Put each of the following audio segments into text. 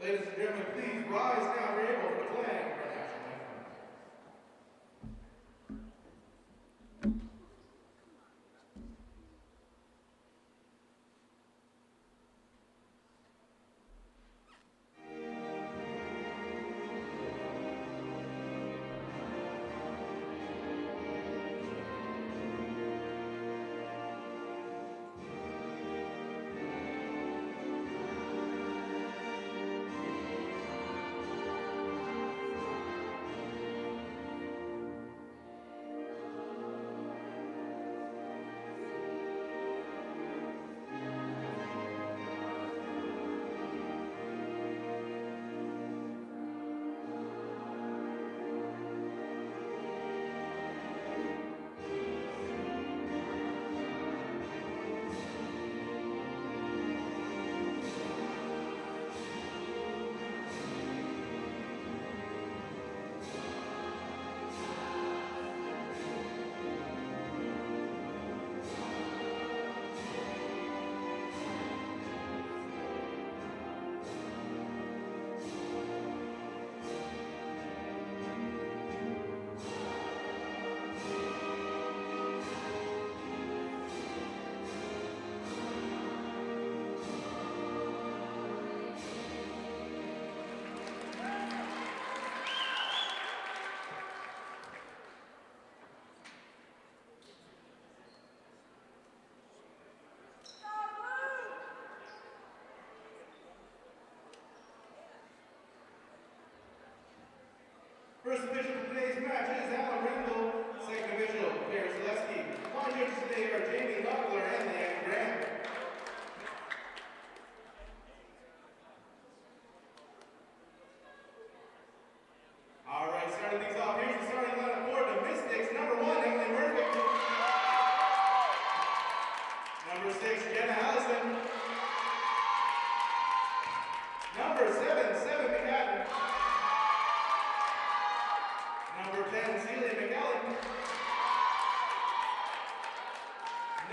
Ladies and gentlemen, please rise now. We're able for the flag for our national anthem. First official for today's match is Alan Randall. Second official, Claire Zaleski. Fine judges today are Jamie Lockler and Leanne Graham. All right, starting things off, here's the starting lineup for the Mystics. Number 1, Emily Murphy. Number 6, Jenna Allison. Number 7, Seven McAdam. Number 10, Celia McAllen.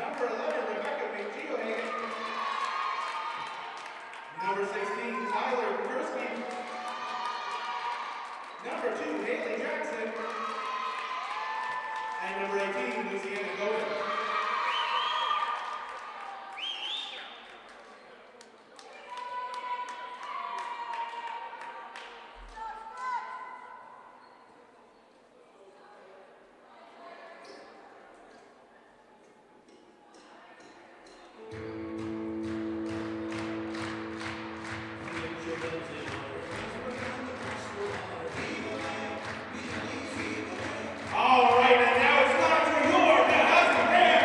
Number 11, Rebecca McGeohagan. Number 16, Tyler Kursky. Number 2, Haley Jackson. And number 18, Luciana Godin. All right, and now it's time for your Housing Band.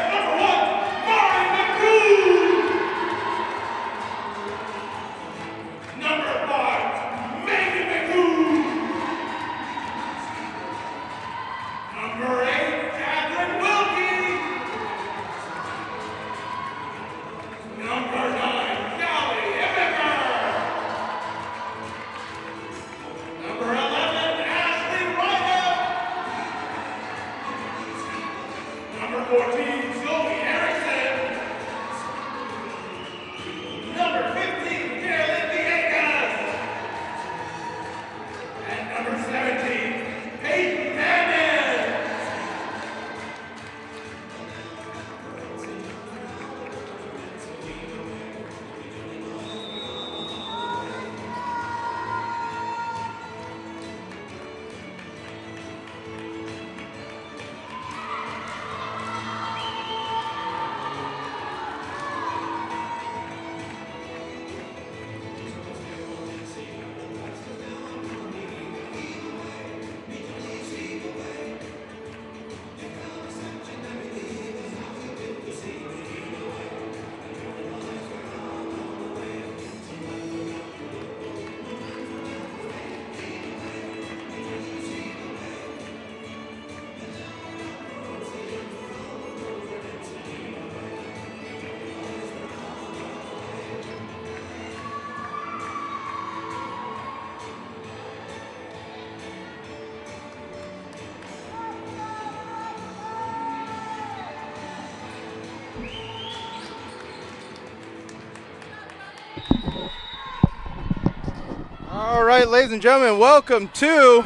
All right, ladies and gentlemen, welcome to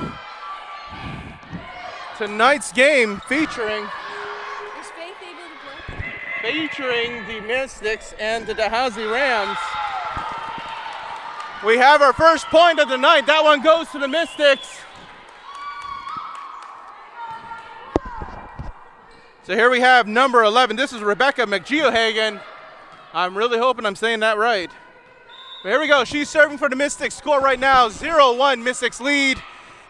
tonight's game featuring the Mystics and the Dalhousie Rams. We have our first point of the night. That one goes to the Mystics. So here we have number 11. This is Rebecca McGeohagan. I'm really hoping I'm saying that right. But here we go. She's serving for the Mystics. Score right now, 0-1 Mystics lead.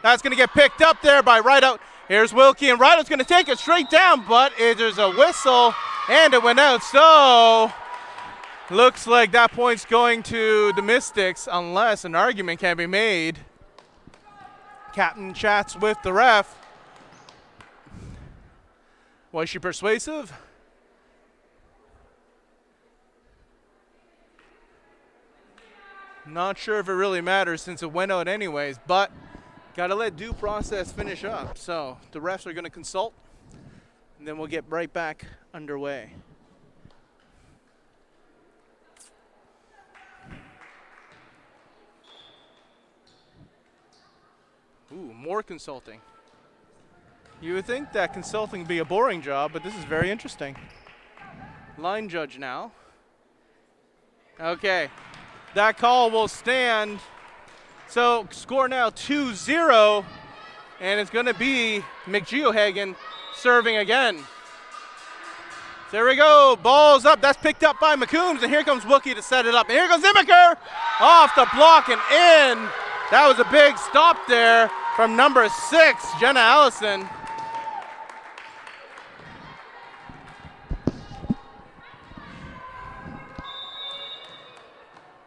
That's going to get picked up there by Rideout. Here's Wilkie, and Rideout's going to take it straight down, but there's a whistle, and it went out. So looks like that point's going to the Mystics unless an argument can be made. Captain chats with the ref. Was she persuasive? Not sure if it really matters since it went out anyways, but gotta let due process finish up. So the refs are gonna consult, and then we'll get right back underway. Ooh, more consulting. You would think that consulting would be a boring job, but this is very interesting. Line judge now. Okay. That call will stand. So score now 2-0, and it's going to be McGeohagan serving again. There we go. Ball's up. That's picked up by McCombs, and here comes Wookie to set it up. And here goes Immaker off the block and in. That was a big stop there from number 6, Jenna Allison.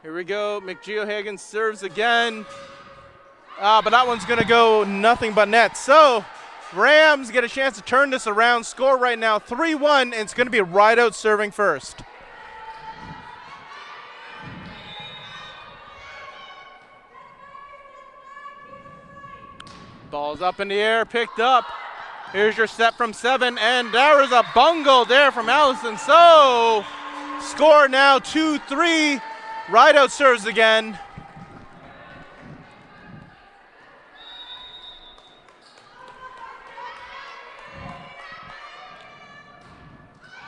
Here we go, McGeohagan serves again. But that one's gonna go nothing but net. So Rams get a chance to turn this around. Score right now 3-1, and it's gonna be Rideout serving first. Ball's up in the air, picked up. Here's your set from 7, and there is a bungle there from Allison. So score now 2-3. Rideout serves again.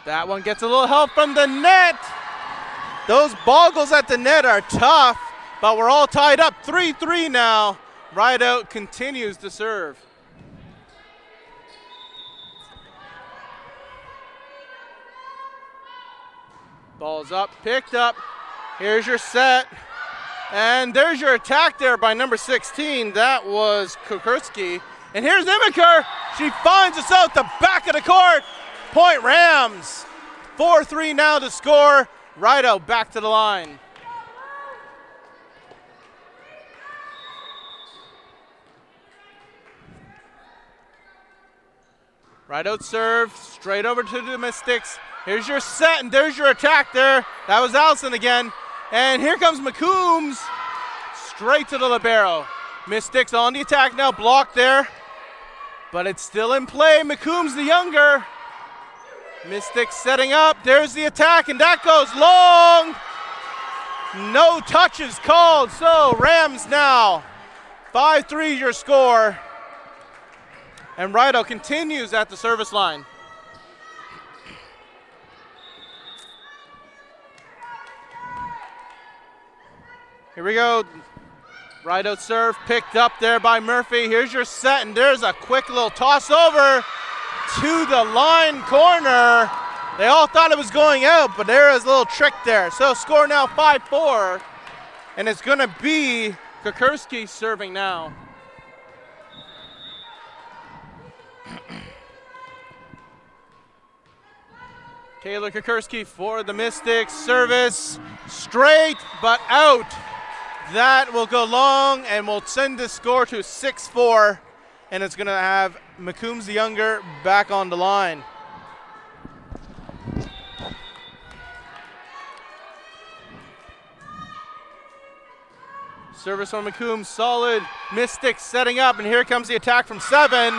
That one gets a little help from the net. Those boggles at the net are tough, but we're all tied up 3-3 now. Rideout continues to serve. Ball's up, picked up. Here's your set, and there's your attack there by number 16. That was Kukurski. And here's Immaker. She finds us out the back of the court. Point Rams. 4-3 now to score. Rideout back to the line. Rideout serve, straight over to the Mystics. Here's your set, and there's your attack there. That was Allison again. And here comes McCombs, straight to the libero. Mystics on the attack now, blocked there, but it's still in play. McCombs the younger. Mystics setting up, there's the attack, and that goes long. No touches called, so Rams now. 5-3 your score. And Rideout continues at the service line. Here we go. Rideout serve picked up there by Murphy. Here's your set, and there's a quick little toss over to the line corner. They all thought it was going out, but there is a little trick there. So score now 5-4, and it's going to be Kukurski serving now. Taylor Kukurski for the Mystics. Service straight, but out. That will go long, and we'll send this score to 6-4, and it's going to have McCombs the younger back on the line. Service on McCombs, solid. Mystics setting up, and here comes the attack from 7.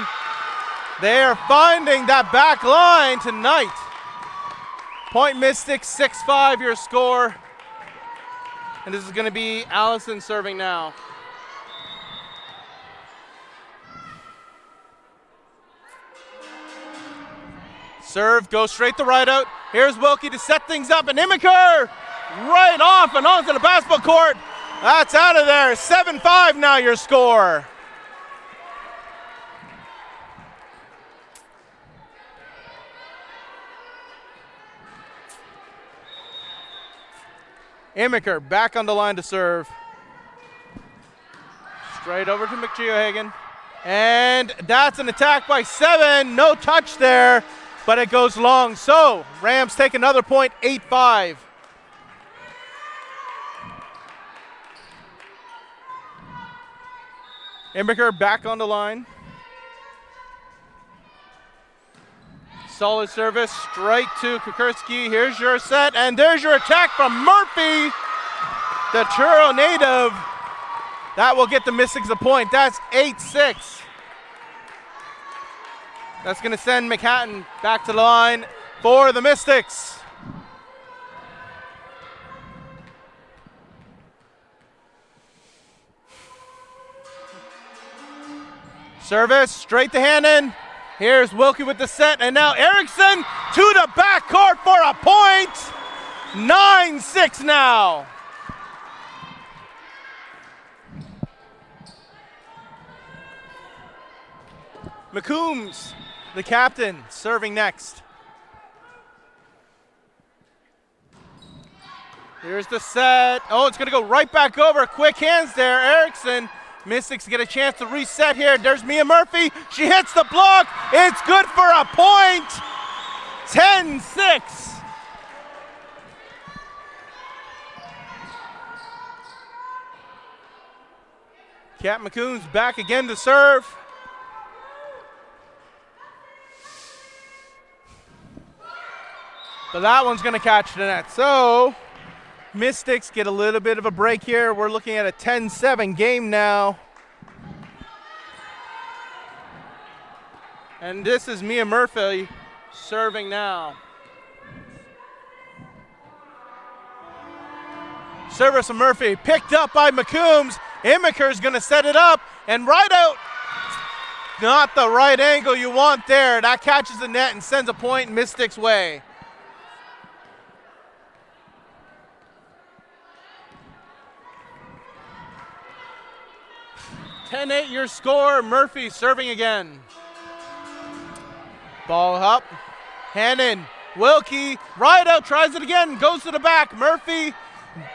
They are finding that back line tonight. Point Mystics, 6-5 your score. And this is going to be Allison serving now. Serve goes straight to right out. Here's Wilkie to set things up, and Imiker right off and onto the basketball court. That's out of there. 7-5 now your score. Imiker back on the line to serve. Straight over to McGeohagan. And that's an attack by 7. No touch there, but it goes long. So Rams take another point, 8-5. Imiker back on the line. Solid service straight to Kukurski. Here's your set, and there's your attack from Murphy, the Truro native. That will get the Mystics a point. That's 8-6. That's going to send McHatton back to the line for the Mystics. Service straight to Hannon. Here's Wilkie with the set, and now Erickson to the backcourt for a point. 9-6 now. McCombs, the captain, serving next. Here's the set. Oh, it's going to go right back over. Quick hands there, Erickson. Mystics get a chance to reset here. There's Mia Murphy. She hits the block. It's good for a point. 10-6. Kat McCombs back again to serve. But that one's going to catch the net. So Mystics get a little bit of a break here. We're looking at a 10-7 game now. And this is Mia Murphy serving now. Service of Murphy picked up by McCombs. Imiker's going to set it up, and right out. Not the right angle you want there. That catches the net and sends a point Mystics' way. 10-8 your score. Murphy serving again. Ball up. Hannon. Wilkie. Right out. Tries it again. Goes to the back. Murphy.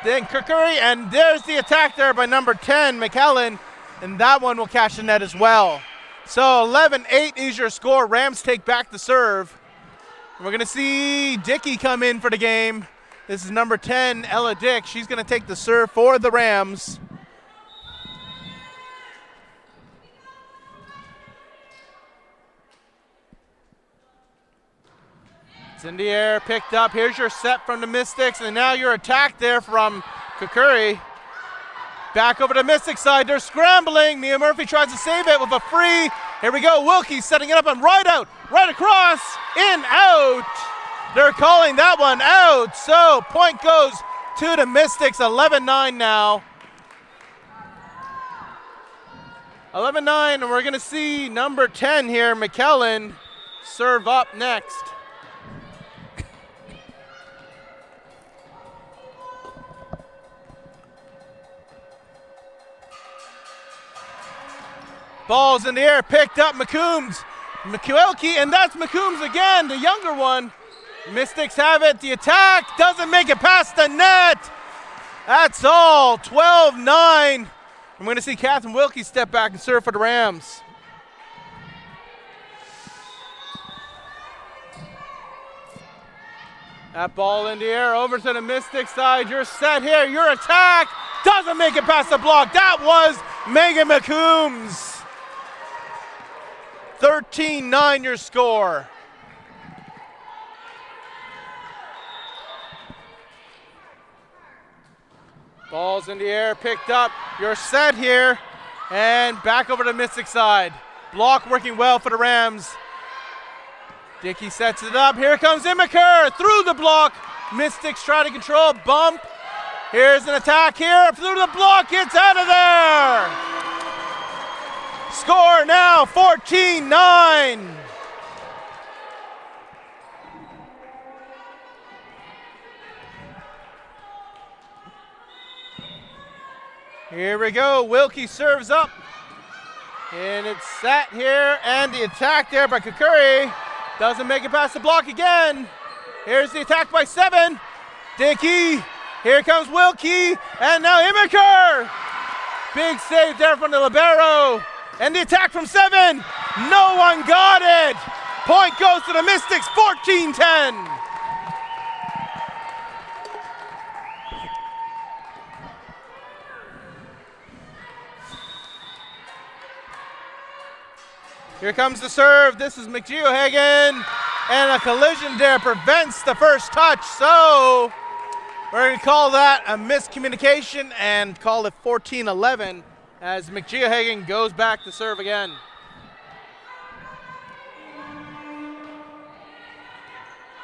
Then Kukuri. And there's the attack there by number 10, McKellen. And that one will catch the net as well. So 11-8 is your score. Rams take back the serve. We're going to see Dickey come in for the game. This is number 10, Ella Dick. She's going to take the serve for the Rams. It's in the air, picked up. Here's your set from the Mystics, and now your attack there from Kukuri. Back over to Mystic side. They're scrambling. Mia Murphy tries to save it with a free. Here we go. Wilkie setting it up and right out. Right across. In, out. They're calling that one out. So point goes to the Mystics. 11-9 now. 11-9, and we're going to see number 10 here, McKellen, serve up next. Ball's in the air, picked up McCombs. McKelkey, and that's McCombs again, the younger one. Mystics have it, the attack doesn't make it past the net. That's all, 12-9. I'm going to see Catherine Wilkie step back and serve for the Rams. That ball in the air, over to the Mystic side. You're set here, your attack doesn't make it past the block. That was Megan McCombs. 13-9 your score. Ball's in the air, picked up. You're set here, and back over to Mystic side. Block working well for the Rams. Dickey sets it up. Here comes Imiker through the block. Mystics try to control, bump. Here's an attack here through the block. It's out of there. Score now 14-9. Here we go. Wilkie serves up. And it's set here. And the attack there by Kukuri. Doesn't make it past the block again. Here's the attack by 7. Dickey. Here comes Wilkie. And now Imiker. Big save there from the libero. And the attack from 7. No one got it. Point goes to the Mystics, 14-10. Here comes the serve. This is McGeohagan. And a collision there prevents the first touch. So we're going to call that a miscommunication and call it 14-11 as McGeohagan goes back to serve again.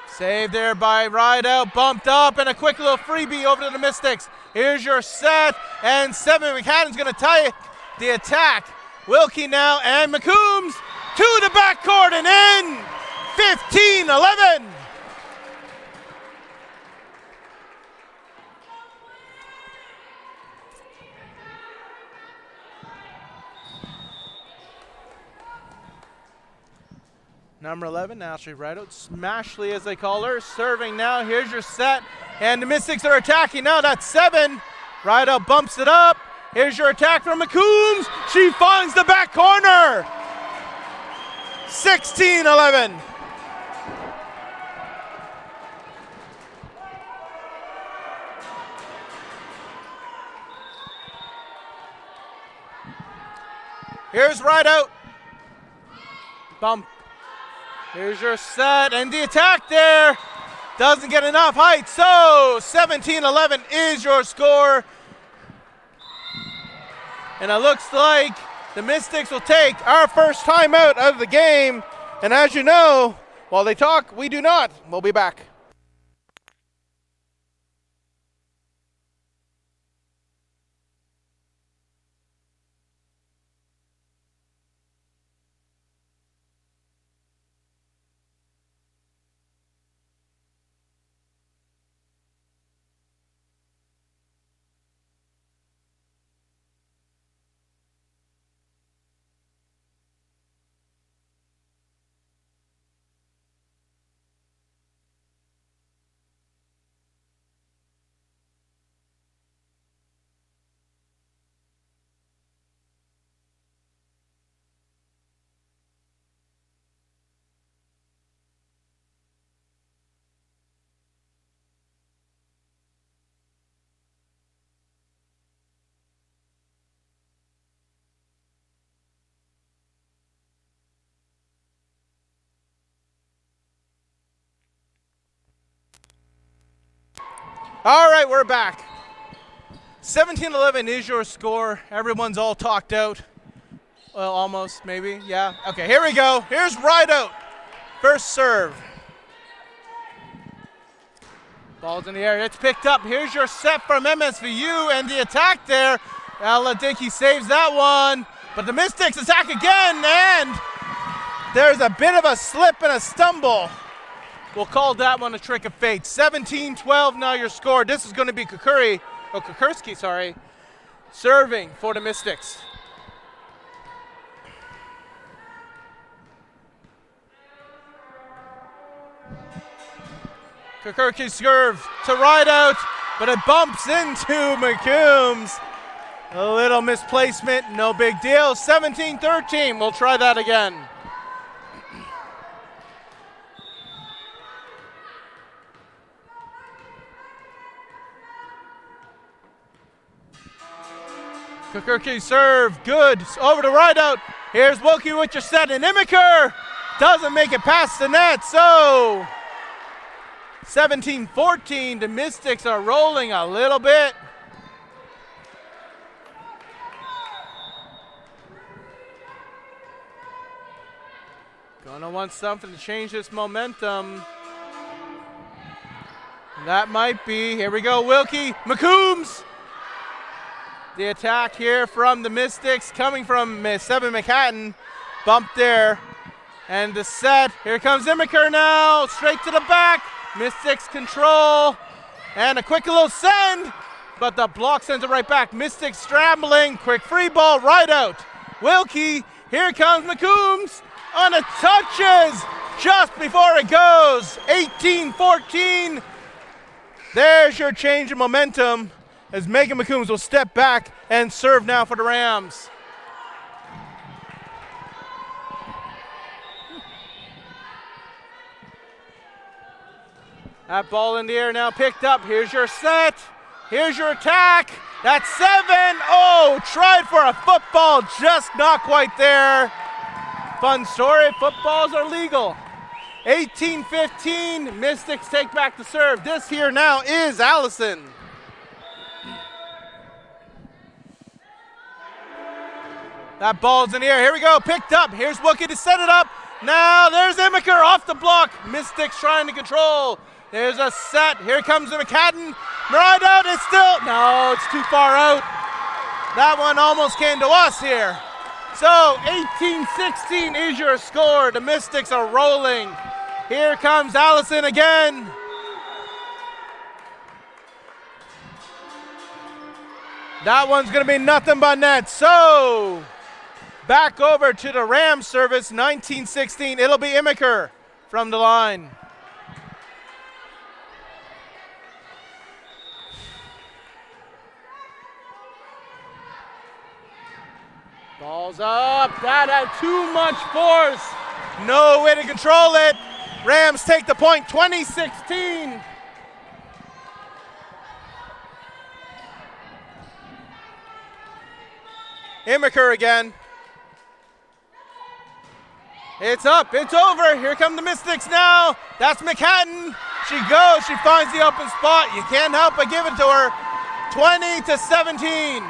Save there by Rideout, bumped up, and a quick little freebie over to the Mystics. Here's your set, and 7 McHatton's going to tie the attack. Wilkie now, and McCombs to the backcourt and in. 15-11. Number 11, Ashley Rideout, Smashley as they call her, serving now. Here's your set, and the Mystics are attacking now. That's 7. Rideout bumps it up. Here's your attack from McCombs. She finds the back corner. 16-11. Here's Rideout. Bump. Here's your set, and the attack there doesn't get enough height, so 17-11 is your score. And it looks like the Mystics will take our first timeout out of the game, and as you know, while they talk, we do not. We'll be back. All right, we're back. 17-11 is your score. Everyone's all talked out. Well, almost, maybe, yeah. Okay, here we go. Here's Rideout. First serve. Ball's in the air, it's picked up. Here's your set from MSVU, and the attack there. Ella Dickey saves that one, but the Mystics attack again, and there's a bit of a slip and a stumble. We'll call that one a trick of fate. 17-12 now your score. This is going to be Kukursky, serving for the Mystics. Kukursky serve to Rideout, but it bumps into McCombs. A little misplacement, no big deal. 17-13, we'll try that again. Kukursky serve, good, over to Rideout. Here's Wilkie with your set, and Imiker doesn't make it past the net, so 17-14, the Mystics are rolling a little bit. Gonna want something to change this momentum. That might be, here we go, Wilkie, McCombs. The attack here from the Mystics coming from 7 McHatton. Bump there. And the set. Here comes Imiker now. Straight to the back. Mystics control. And a quick little send. but the block sends it right back. Mystics scrambling, quick free ball, right out. Wilkie, here comes McCombs on a touches just before it goes. 18-14. There's your change of momentum as Megan McCombs will step back and serve now for the Rams. That ball in the air now picked up. Here's your set. Here's your attack. That's 7. Oh, tried for a football, just not quite there. Fun story, footballs are legal. 18-15, Mystics take back the serve. This here now is Allison. That ball's in the air. Here we go, picked up. Here's Wookie to set it up. Now there's Imiker off the block. Mystics trying to control. There's a set. Here comes the McCadden. Right out, it's still, no, it's too far out. That one almost came to us here. So 18-16 is your score. The Mystics are rolling. Here comes Allison again. That one's gonna be nothing but net. So back over to the Rams service, 19-16. It'll be Imiker from the line. Ball's up, that had too much force. No way to control it. Rams take the point, 20-16. Imiker again. It's up, it's over. Here come the Mystics now. That's McCadden. She goes, she finds the open spot. You can't help but give it to her. 20-17.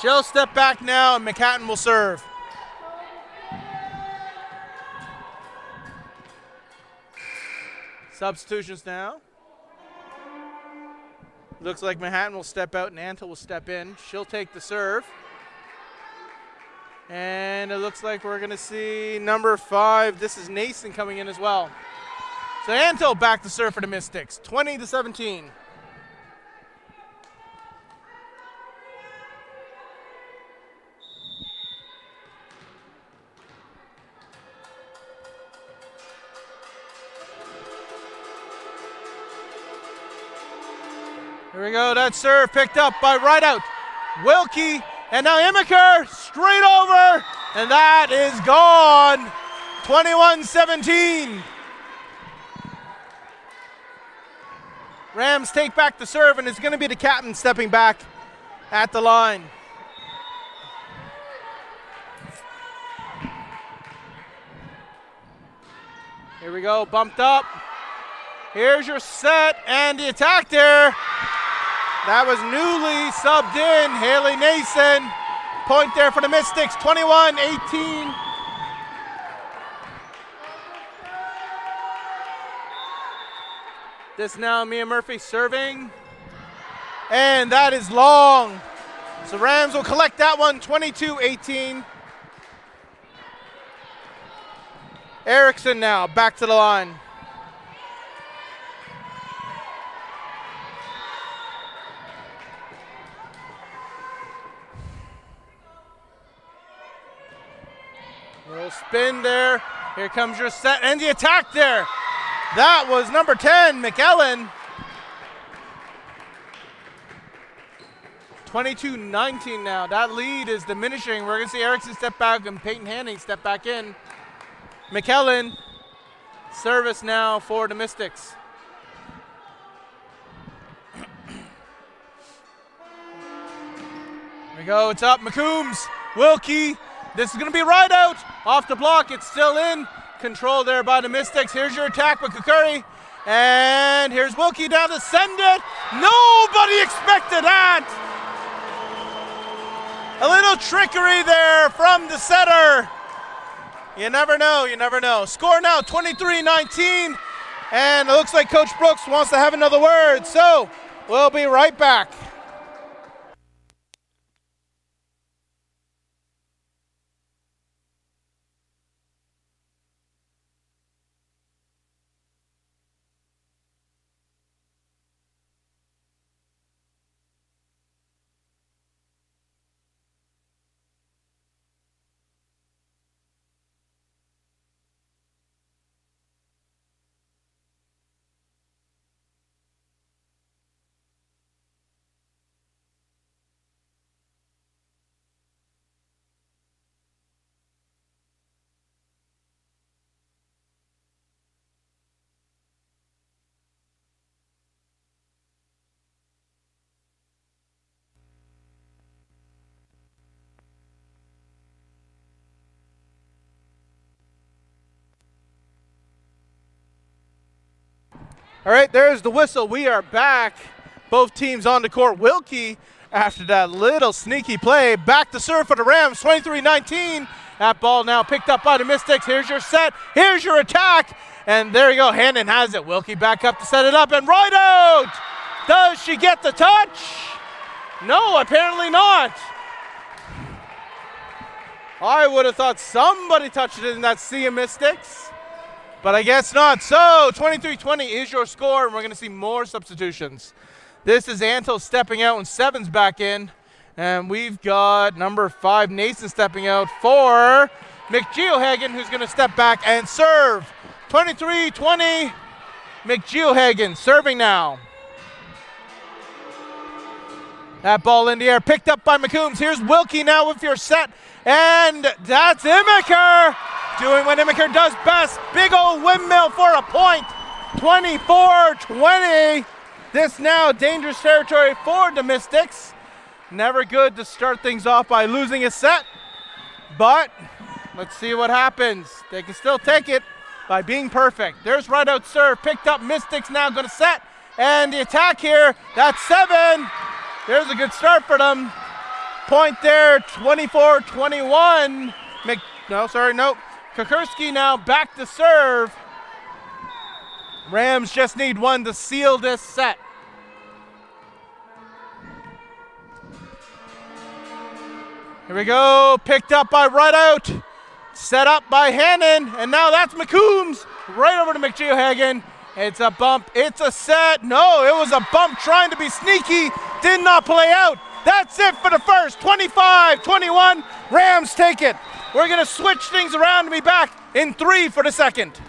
She'll step back now and McCadden will serve. Substitutions now. Looks like Manhattan will step out and Antle will step in. She'll take the serve. And it looks like we're gonna see number 5. This is Nason coming in as well. So Antle back to serve for the Mystics, 20-17. Here we go, that serve picked up by right out. Wilkie, and now Imiker, straight over, and that is gone. 21-17. Rams take back the serve, and it's gonna be the captain stepping back at the line. Here we go, bumped up. Here's your set, and the attack there. That was newly subbed in, Haley Nason. Point there for the Mystics, 21-18. This now Mia Murphy serving. And that is long. So Rams will collect that one, 22-18. Erickson now back to the line. Little spin there. Here comes your set and the attack there. That was number 10, McEllen. 22-19 now. That lead is diminishing. We're going to see Erickson step back and Peyton Hanning step back in. McEllen, service now for the Mystics. Here we go, it's up, McCombs, Wilkie. This is gonna be right out, off the block, it's still in. Control there by the Mystics. Here's your attack with Kukuri. And here's Wilkie down to send it. Nobody expected that. A little trickery there from the setter. You never know, you never know. Score now 23-19. And it looks like Coach Brooks wants to have another word. So we'll be right back. All right, there's the whistle. We are back. Both teams on the court. Wilkie, after that little sneaky play, back to serve for the Rams, 23-19. That ball now picked up by the Mystics. Here's your set. Here's your attack. And there you go. Hannon has it. Wilkie back up to set it up and right out. Does she get the touch? No, apparently not. I would have thought somebody touched it in that sea of Mystics, but I guess not. So 23-20 is your score, and we're going to see more substitutions. This is Anto stepping out and Seven's back in. And we've got number 5, Nathan, stepping out for McGeohagen, who's going to step back and serve. 23-20, McGeohagen serving now. That ball in the air, picked up by McCombs. Here's Wilkie now with your set. And that's Immiker doing what Immiker does best. Big old windmill for a point. 24-20. This now dangerous territory for the Mystics. Never good to start things off by losing a set. But let's see what happens. They can still take it by being perfect. There's right out serve. Picked up. Mystics now going to set. And the attack here. That's 7. There's a good start for them. Point there, 24-21. Kukurski now back to serve. Rams just need one to seal this set. Here we go, picked up by Rideout. Set up by Hannon, and now that's McCombs. Right over to McGeohagen. It's a bump, it's a set. No, it was a bump trying to be sneaky. Did not play out. That's it for the first. 25-21. Rams take it. We're going to switch things around and be back in 3 for the second.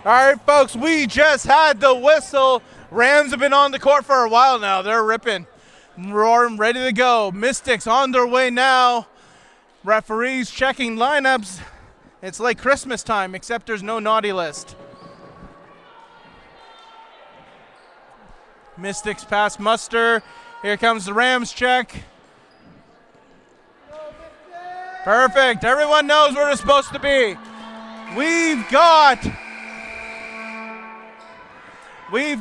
All right, folks, we just had the whistle. Rams have been on the court for a while now. They're ripping, roaring, ready to go. Mystics on their way now. Referees checking lineups. It's like Christmas time, except there's no naughty list. Mystics pass muster. Here comes the Rams check. Perfect. Everyone knows where they're supposed to be. We've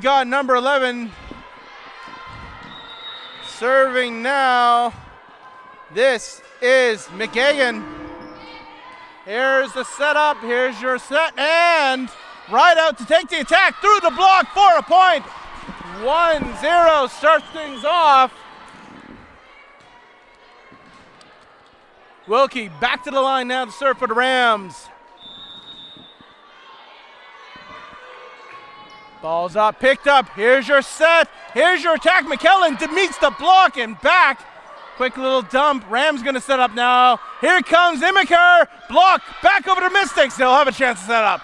got number 11, Serving now, this is McGagan. Here's the setup, here's your set, and right out to take the attack through the block for a point. 1-0 starts things off. Wilkie back to the line now to serve for the Rams. Ball's up, picked up, here's your set, here's your attack. McKellen meets the block and back. Quick little dump, Rams gonna set up now. Here comes Imiker, block, back over to Mystics. They'll have a chance to set up.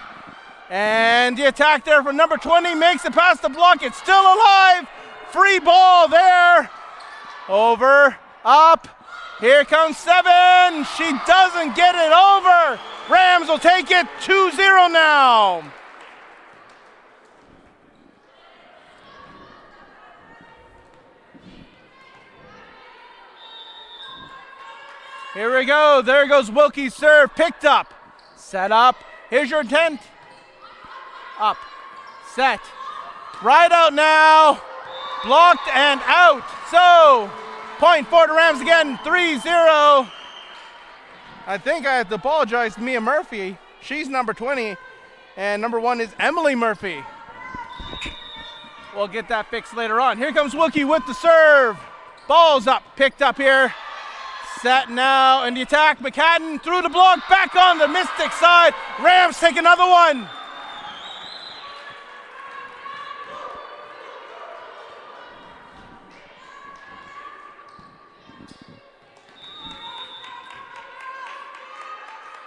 And the attack there from number 20 makes it past the block, it's still alive. Free ball there, over, up. Here comes 7, she doesn't get it over. Rams will take it 2-0 now. Here we go, there goes Wilkie's serve, picked up, set up, here's your intent, up, set, right out now, blocked and out. So, point for the Rams again, 3-0. I think I have to apologize to Mia Murphy, she's number 20, and number 1 is Emily Murphy. We'll get that fixed later on. Here comes Wilkie with the serve, ball's up, picked up here. Set now, and the attack, McCadden through the block, back on the Mystic side. Rams take another one.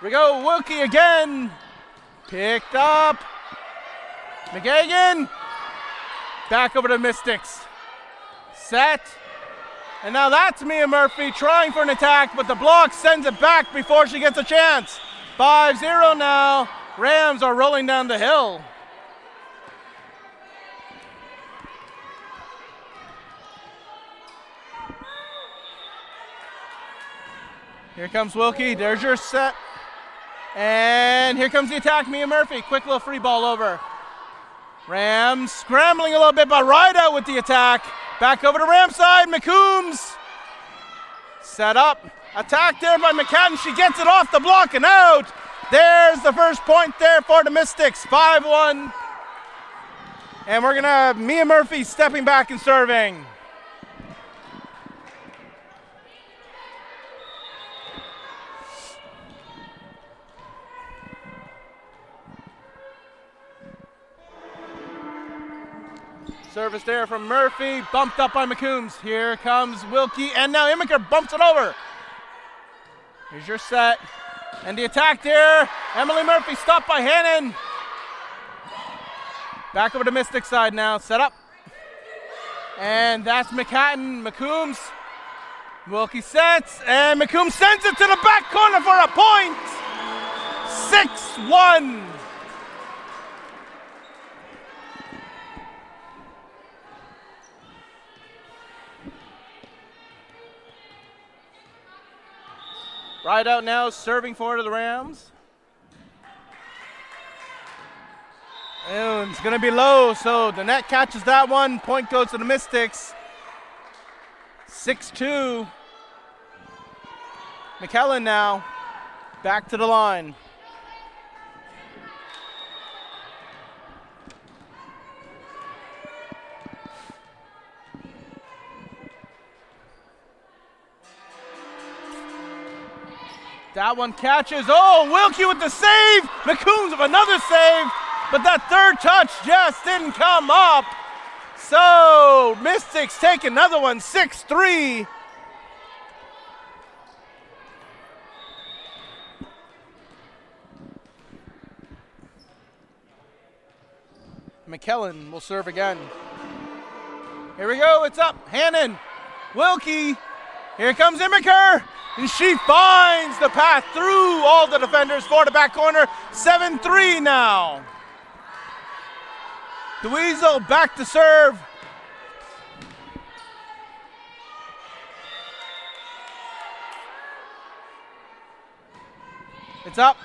Here we go, Wilkie again. Picked up. McGagan. Back over to Mystics. Set. And now that's Mia Murphy trying for an attack, but the block sends it back before she gets a chance. 5-0 now. Rams are rolling down the hill. Here comes Wilkie, there's your set. And here comes the attack, Mia Murphy. Quick little free ball over. Rams scrambling a little bit, but right out with the attack. Back over to Rams side, McCombs. Set up, attack there by McCadden. She gets it off the block and out. There's the first point there for the Mystics, 5-1. And we're gonna have Mia Murphy stepping back and serving. Service there from Murphy, bumped up by McCombs. Here comes Wilkie, and now Imiker bumps it over. Here's your set, and the attack there. Emily Murphy stopped by Hannon. Back over to Mystic side now, set up. And that's McHatton, McCombs. Wilkie sets, and McCombs sends it to the back corner for a point. 6-1. Right out now, serving forward to the Rams. And it's going to be low, so the net catches that one. Point goes to the Mystics. 6-2. McKellen now, back to the line. That one catches. Oh, Wilkie with the save. McCombs with another save. But that third touch just didn't come up. So, Mystics take another one, 6-3. McKellen will serve again. Here we go, it's up. Hannon, Wilkie. Here comes Imiker. And she finds the path through all the defenders for the back corner. 7-3 now. DeWeasel back to serve. It's up.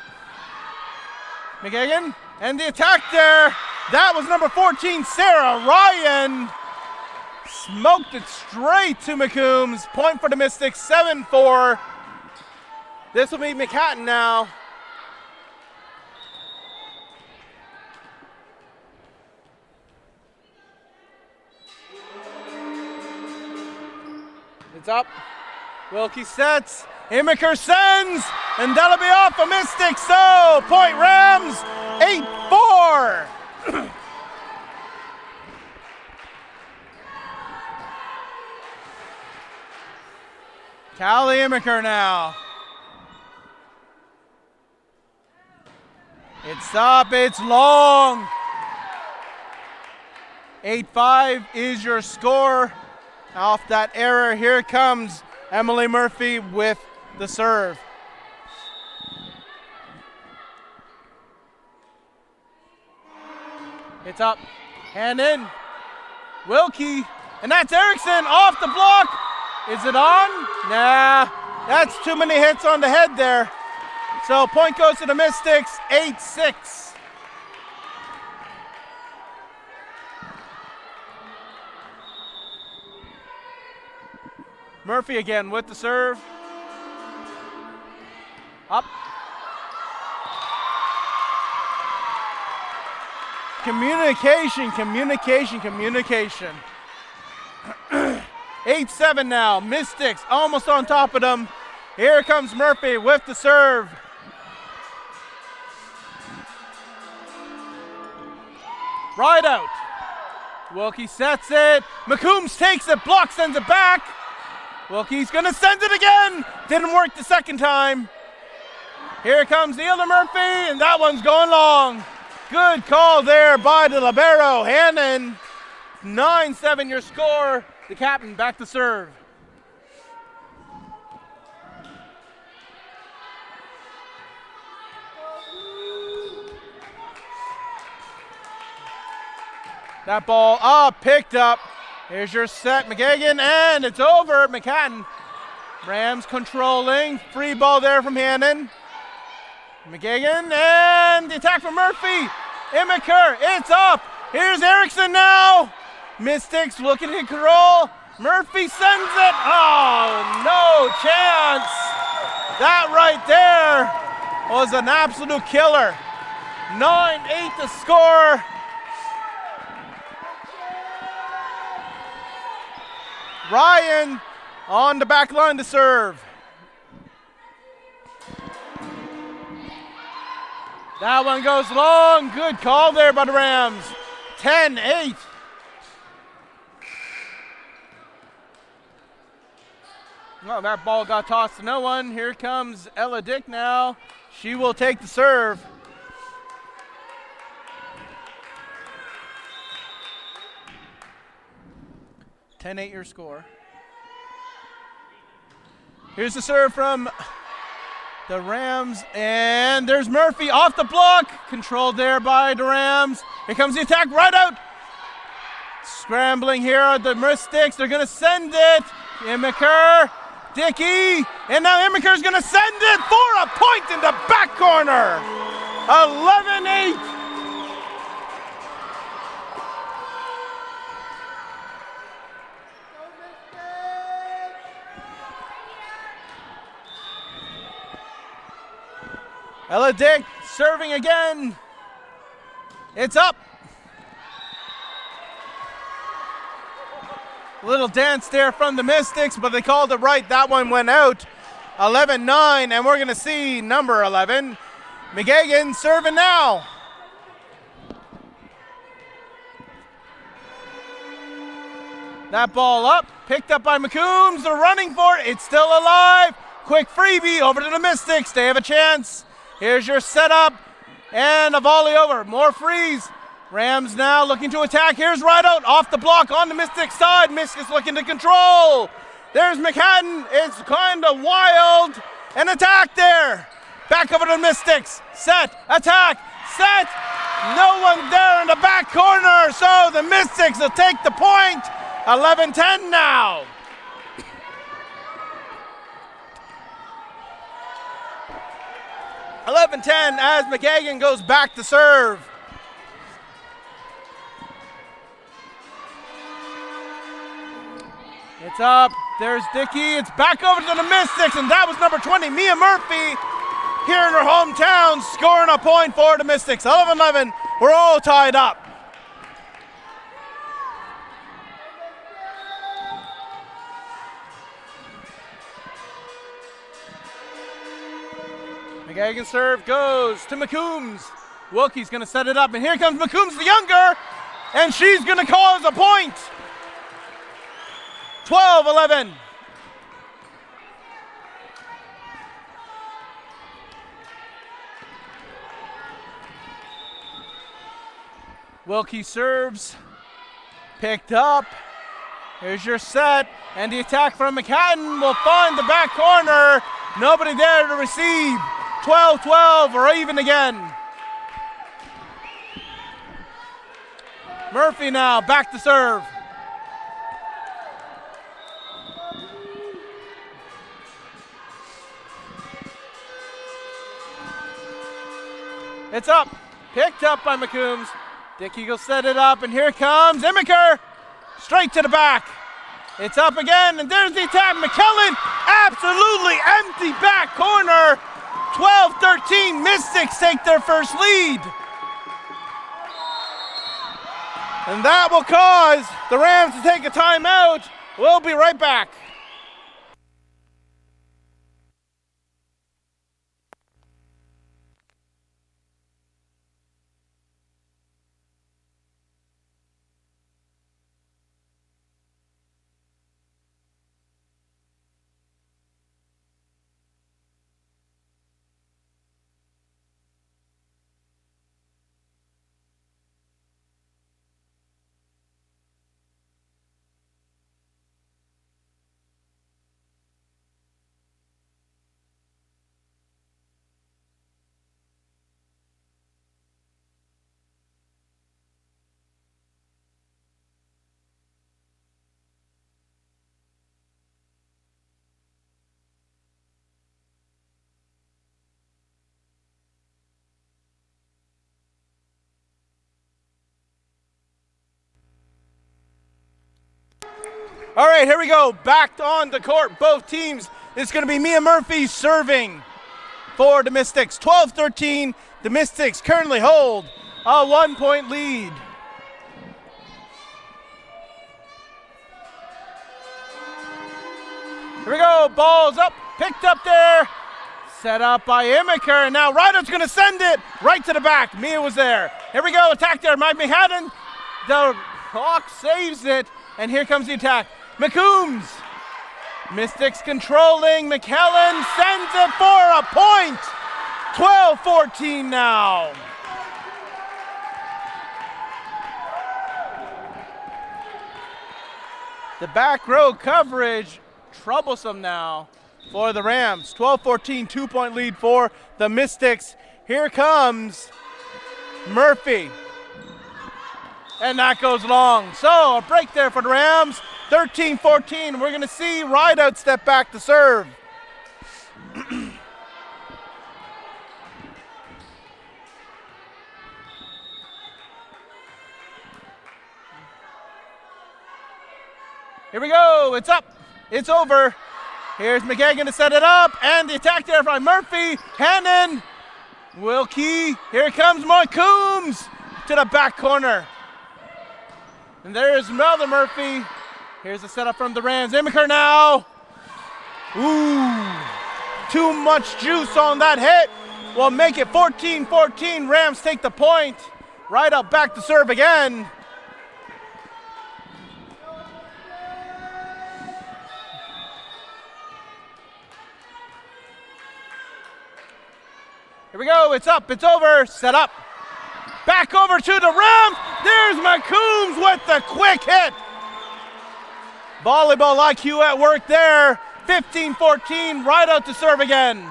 McGagan, and the attack there. That was number 14, Sarah Ryan. Smoked it straight to McCombs. Point for the Mystics, 7-4. This will be McHatton now. It's up. Wilkie sets. Immiker sends. And that'll be off the Mystics. So, point Rams, 8-4. Callie Immiker now. It's up, it's long. 8-5 is your score. Off that error, here comes Emily Murphy with the serve. It's up, hand in. Wilkie, and that's Erickson off the block. Is it on? Nah, that's too many hits on the head there. So point goes to the Mystics, 8-6. Murphy again with the serve. Up. Communication. 8-7 now. Mystics almost on top of them. Here comes Murphy with the serve. Right out. Wilkie sets it. McCombs takes it, blocks, sends it back. Wilkie's gonna send it again. Didn't work the second time. Here comes the other Murphy, and that one's going long. Good call there by the libero, Hannon. 9-7 your score. The captain back to serve. That ball picked up. Here's your set, McGagan, and it's over. McHatton. Rams controlling. Free ball there from Hannon. McGagan, and the attack from Murphy. Immiker, it's up. Here's Erickson now. Mystics looking to control. Murphy sends it. Oh, no chance. That right there was an absolute killer. 9-8 to score. Ryan on the back line to serve. That one goes long. Good call there by the Rams. 10-8. Well, that ball got tossed to no one. Here comes Ella Dick now. She will take the serve. Your score. Here's the serve from the Rams, and there's Murphy off the block. Controlled there by the Rams. Here comes the attack right out. Scrambling here are the Mystics. They're going to send it. Immiker, Dickey, and now Immiker's going to send it for a point in the back corner. 11-8. Ella Dick serving again. It's up. Little dance there from the Mystics, but they called it right. That one went out. 11-9, and we're going to see number 11, McGagan, serving now. That ball up, picked up by McCombs. They're running for it. It's still alive. Quick freebie over to the Mystics. They have a chance. Here's your setup, and a volley over. More frees. Rams now looking to attack. Here's Rideout off the block on the Mystic side. Mystics looking to control. There's McHatton. It's kind of wild. An attack there. Back over to the Mystics. Set, attack, set. No one there in the back corner, so the Mystics will take the point. 11-10 now. As McGagan goes back to serve. It's up. There's Dickey. It's back over to the Mystics, and that was number 20, Mia Murphy, here in her hometown, scoring a point for the Mystics. 11-11. We're all tied up. McGagan's serve goes to McCombs. Wilkie's going to set it up, and here comes McCombs the younger, and she's going to cause a point. 12-11. Wilkie serves, picked up. Here's your set, and the attack from McHatton will find the back corner. Nobody there to receive. 12-12, or even again. Murphy now, back to serve. It's up, picked up by McCombs. Dickey will set it up, and here comes Immiker, straight to the back. It's up again, and there's the attack. McKellen, absolutely empty back corner. 12-13, Mystics take their first lead. And that will cause the Rams to take a timeout. We'll be right back. All right, here we go. Back on the court, both teams. It's going to be Mia Murphy serving for the Mystics. 12-13, the Mystics currently hold a 1-point lead. Here we go, ball's up, picked up there. Set up by Immiker, and now Ryder's going to send it right to the back. Mia was there. Here we go, attack there. Mike McHatton, the Hawk saves it, and here comes the attack. McCombs, Mystics controlling. McKellen sends it for a point. 12-14 now. The back row coverage troublesome now for the Rams. 12-14, 2-point lead for the Mystics. Here comes Murphy. And that goes long. So a break there for the Rams. 13-14. We're going to see Rideout step back to serve. Here we go. It's up. It's over. Here's McGagan to set it up. And the attack there by Murphy. Hannon. Wilkie. Here comes McCombs to the back corner. And there's Melda Murphy. Here's the setup from the Rams. Immiker now. Ooh. Too much juice on that hit. Will make it 14-14. Rams take the point. Right up back to serve again. Here we go. It's up. It's over. Set up. Back over to the Rams. There's McCombs with the quick hit. Volleyball IQ at work there. 15-14, right out to serve again.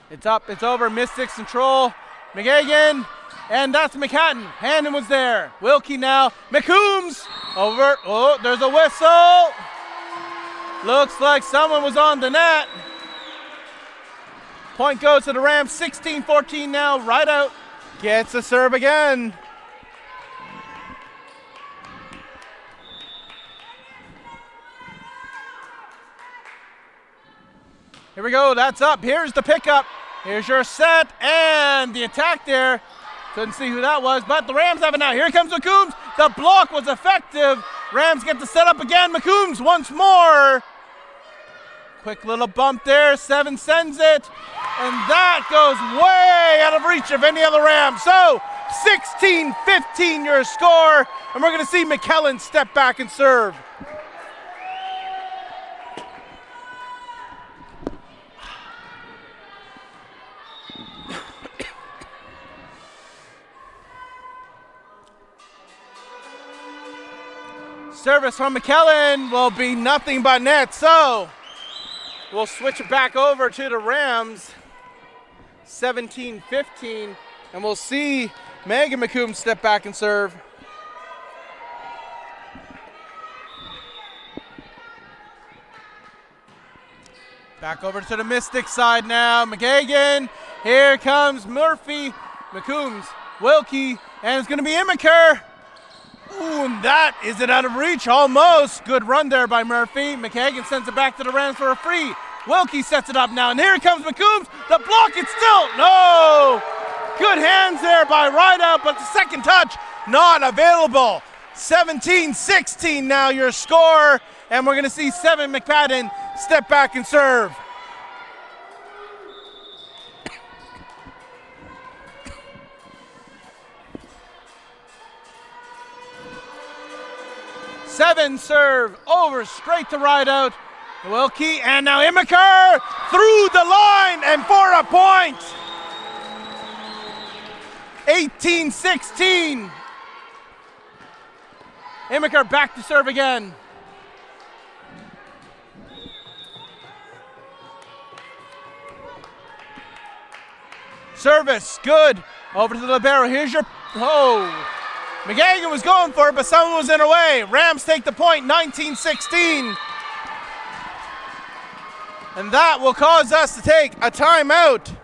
It's up, it's over, Mystics control. McGagan, and that's McHatton. Hannon was there. Wilkie now. McCombs over. Oh, there's a whistle. Looks like someone was on the net. Point goes to the Rams, 16-14 now. Right out, gets a serve again. Here we go, that's up. Here's the pickup. Here's your set, and the attack there. Couldn't see who that was, but the Rams have it now. Here comes McCombs. The block was effective. Rams get the set up again. McCombs once more. Quick little bump there. 7 sends it. And that goes way out of reach of any other Rams. So 16-15 your score. And we're going to see McKellen step back and serve. Service from McKellen will be nothing but net, so we'll switch it back over to the Rams, 17-15, and we'll see Megan McCombs step back and serve. Back over to the Mystics side now. McGagan, here comes Murphy, McCombs, Wilkie, and it's going to be Immaker. Ooh, and that is it out of reach, almost. Good run there by Murphy. McHagan sends it back to the Rams for a free. Wilkie sets it up now, and here comes McCombs. The block, it's still, no! Good hands there by Rideout, but the second touch not available. 17-16 now your score, and we're going to see Seven McPadden step back and serve. Seven serve over straight to Rideout. Wilkie, and now Immaker through the line and for a point. 18-16. Immaker back to serve again. Service, good. Over to the libero. Here's your, McGagan was going for it, but someone was in her way. Rams take the point, 19-16. And that will cause us to take a timeout.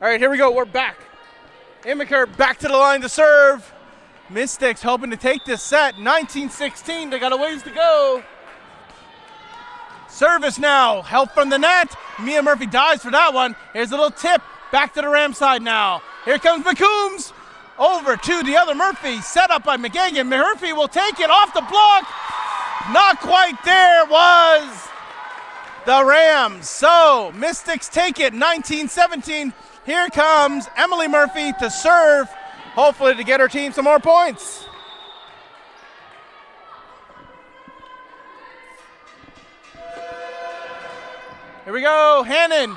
All right, here we go, we're back. Immaker back to the line to serve. Mystics hoping to take this set, 19-16, they got a ways to go. Service now, help from the net. Mia Murphy dives for that one. Here's a little tip, back to the Ram side now. Here comes McCombs, over to the other Murphy, set up by McGagan. Murphy will take it off the block. Not quite there was the Rams. So, Mystics take it, 19-17. Here comes Emily Murphy to serve, hopefully to get her team some more points. Here we go, Hannon,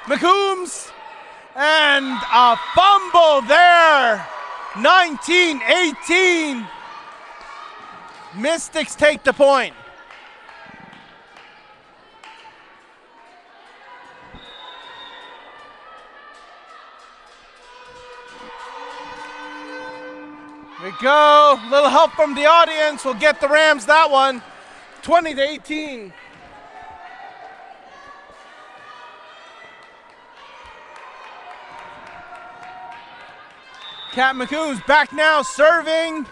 McCombs, and a fumble there, 19-18. Mystics take the point. Here we go, little help from the audience will get the Rams that one, 20-18. Kat McCombs back now, serving.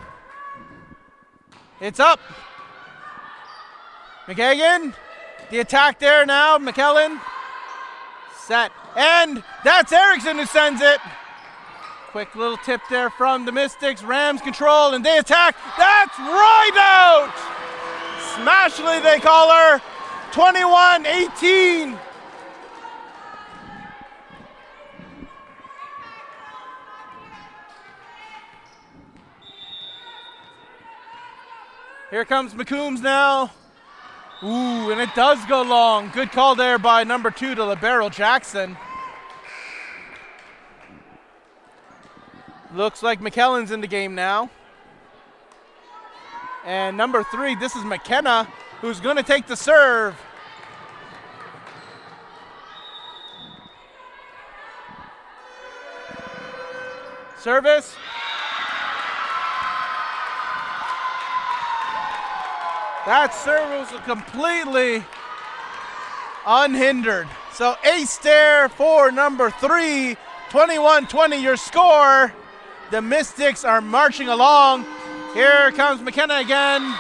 It's up. McGagan, the attack there now, McKellen. Set, and that's Erickson who sends it. Quick little tip there from the Mystics. Rams control and they attack. That's Rideout! Smashley they call her. 21-18. Here comes McCombs now. Ooh, and it does go long. Good call there by number 2 to libero Jackson. Looks like McKellen's in the game now. And number 3, this is McKenna, who's going to take the serve. Service. That serve was completely unhindered. So ace there for number 3, 21-20 your score. The Mystics are marching along. Here comes McKenna again.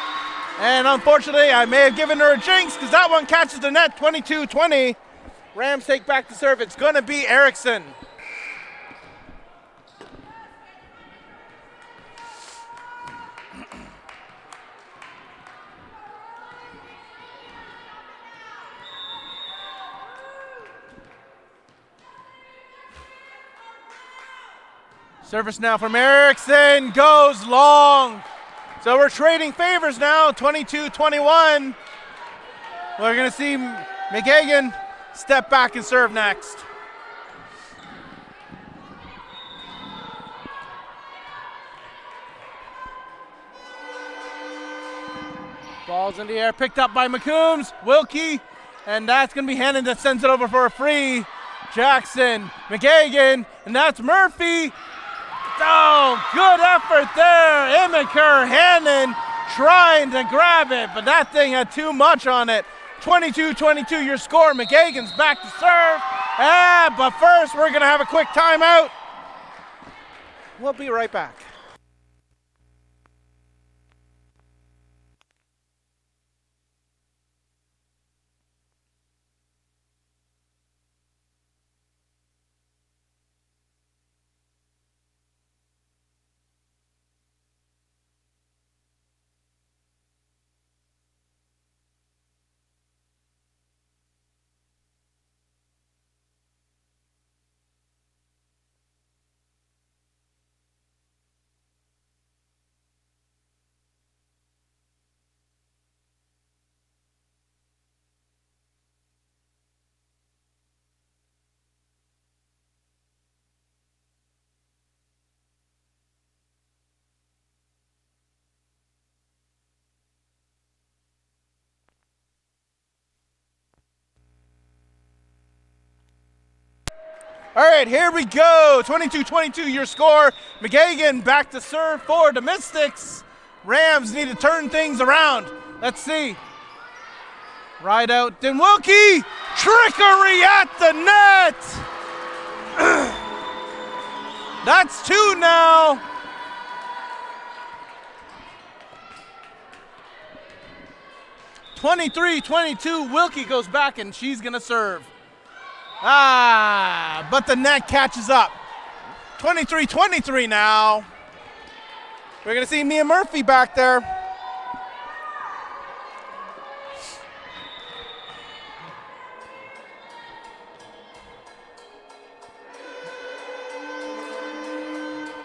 And unfortunately, I may have given her a jinx because that one catches the net, 22-20. Rams take back the serve. It's going to be Erickson. Service now from Erickson, goes long. So we're trading favors now, 22-21. We're gonna see McGagan step back and serve next. Ball's in the air, picked up by McCombs, Wilkie, and that's gonna be handed that sends it over for a free. Jackson, McGagan, and that's Murphy. Oh, good effort there. Immaker Hannon trying to grab it, but that thing had too much on it. 22-22 your score. McGagan's back to serve. But first we're going to have a quick timeout. We'll be right back. All right, here we go. 22-22 your score. McGagan back to serve for the Mystics. Rams need to turn things around. Let's see. Ride out. Then Wilkie. Trickery at the net. That's 2 now. (23-22). Wilkie goes back and she's going to serve. But the net catches up. 23-23 now. We're going to see Mia Murphy back there.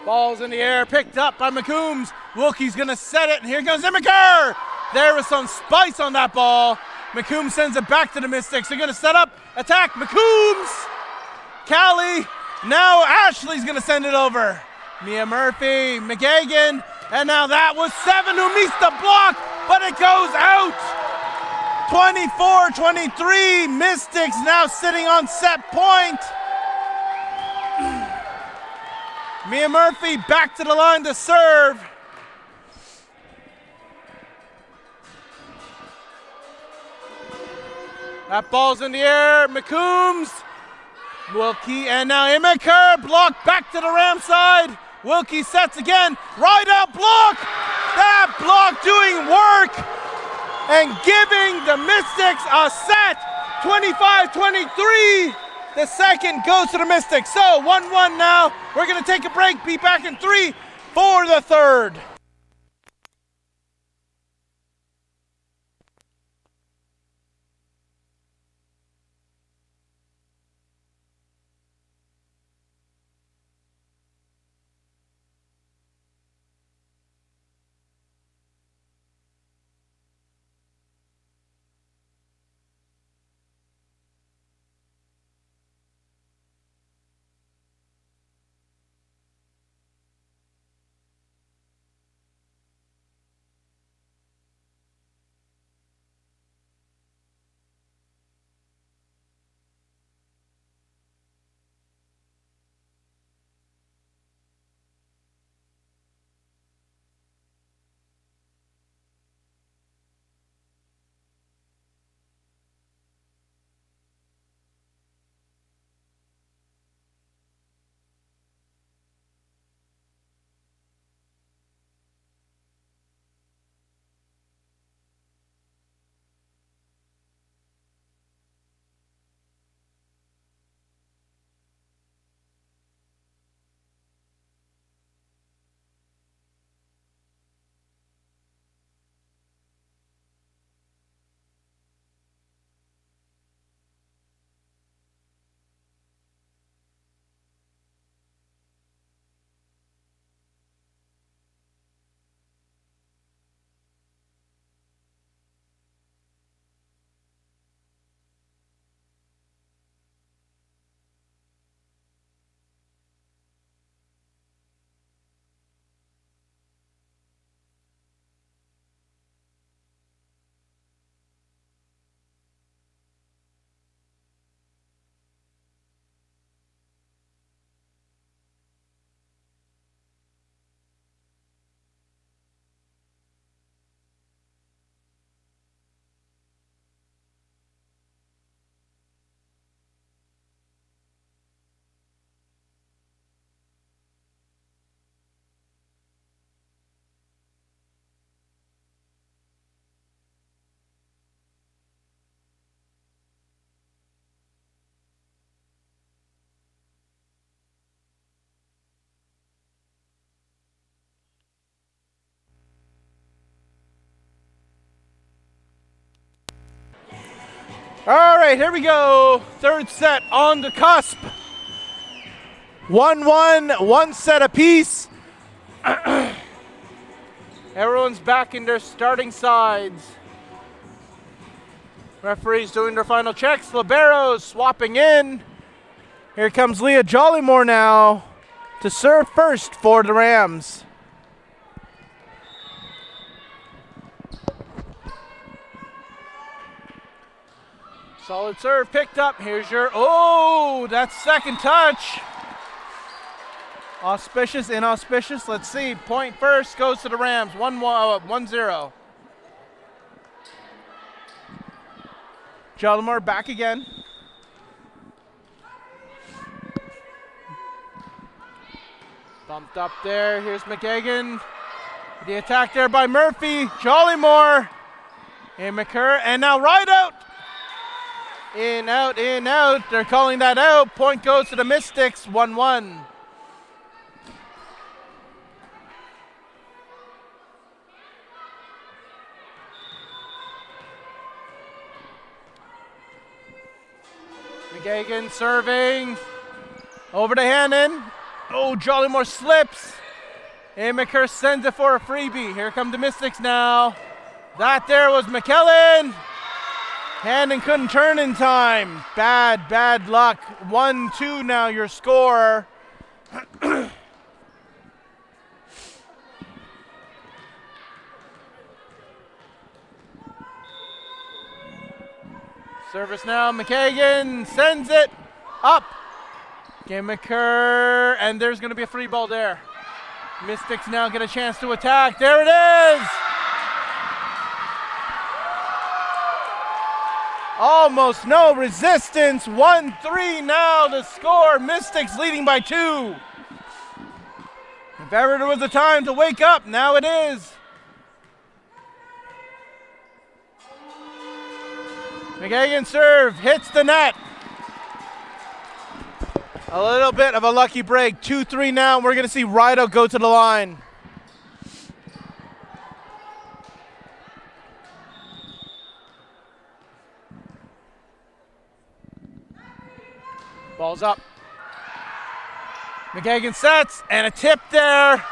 Ball's in the air, picked up by McCombs. Wilkie's going to set it, and here goes Immaker. There was some spice on that ball. McCombs sends it back to the Mystics. They're going to set up, attack, McCombs. Callie, now Ashley's going to send it over. Mia Murphy, McGagan, and now that was 7 who meets the block, but it goes out. 24-23, Mystics now sitting on set point. Mia Murphy back to the line to serve. That ball's in the air, McCombs, Wilkie, and now Immaker, block back to the Ram side. Wilkie sets again, right out block. That block doing work and giving the Mystics a set, 25-23. The second goes to the Mystics. So 1-1 now. We're gonna take a break, be back in 3 for the third. All right, here we go. Third set on the cusp. 1-1, one set apiece. Everyone's back in their starting sides. Referees doing their final checks. Liberos swapping in. Here comes Leah Jollymore now to serve first for the Rams. Solid serve picked up. Here's your, oh, that's second touch. Auspicious, inauspicious. Let's see. Point first goes to the Rams. 1-0. Jollymore back again. Bumped up there. Here's McGagan. The attack there by Murphy. Jollymore. And McCurr. And now right out. In, out, in, out. They're calling that out. Point goes to the Mystics. 1-1. McGagan serving. Over to Hannon. Oh, Jollymore slips. And McCurr sends it for a freebie. Here come the Mystics now. That there was McKellen. Hannon couldn't turn in time. Bad luck. 1-2 now your score. Service now, McKagan sends it up. Game McCurr, and there's going to be a free ball there. Mystics now get a chance to attack. There it is! Almost no resistance. 1-3 now the score. Mystics leading by 2. If ever there was a time to wake up, now it is. McGagan serve, hits the net. A little bit of a lucky break. 2-3 now. We're going to see Rido go to the line. Ball's up. McGagan sets, and a tip there.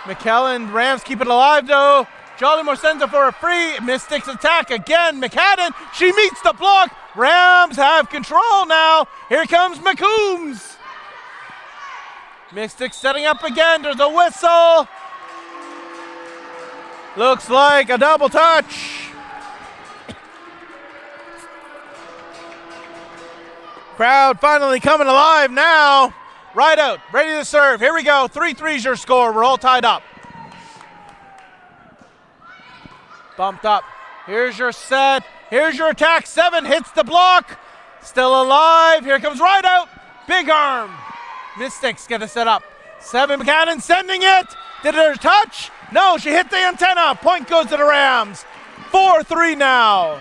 McKellen, Rams keep it alive though. Jollymore sends it for a free. Mystics attack again. McCadden, she meets the block. Rams have control now. Here comes McCombs. Mystics setting up again. There's a whistle. Looks like a double touch. Crowd finally coming alive now. Right out, ready to serve. Here we go. 3-3's your score. We're all tied up. Bumped up. Here's your set. Here's your attack. 7 hits the block. Still alive. Here comes right out. Big arm. Mystics get a set up. 7 McCannon sending it. Did her touch? No, she hit the antenna. Point goes to the Rams. 4-3 now.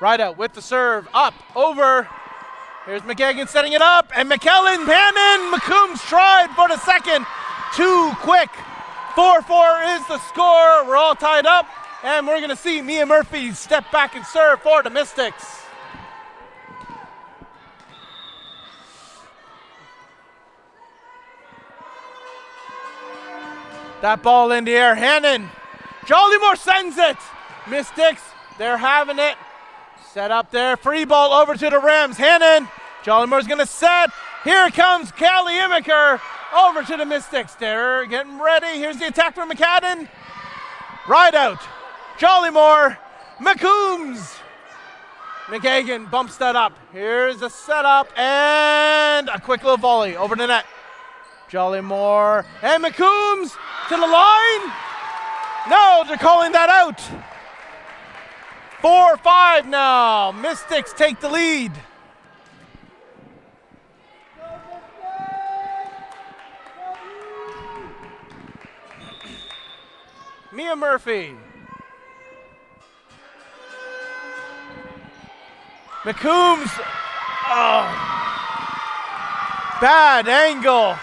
Right out with the serve, up, over. Here's McGagan setting it up, and McKellen, Hannon, McCombs tried for the second. Too quick. 4-4 is the score. We're all tied up, and we're gonna see Mia Murphy step back and serve for the Mystics. That ball in the air, Hannon. Jollymore sends it. Mystics, they're having it. Set up there, free ball over to the Rams. Hannon, Jollymore's gonna set. Here comes Callie Imiker over to the Mystics. They're getting ready. Here's the attack from McCadden. Right out, Jollymore, McCombs. McGagan bumps that up. Here's the setup and a quick little volley over the net. Jollymore and McCombs to the line. No, they're calling that out. 4-5 now. Mystics take the lead. Mia Murphy. McCombs. Oh. Bad angle.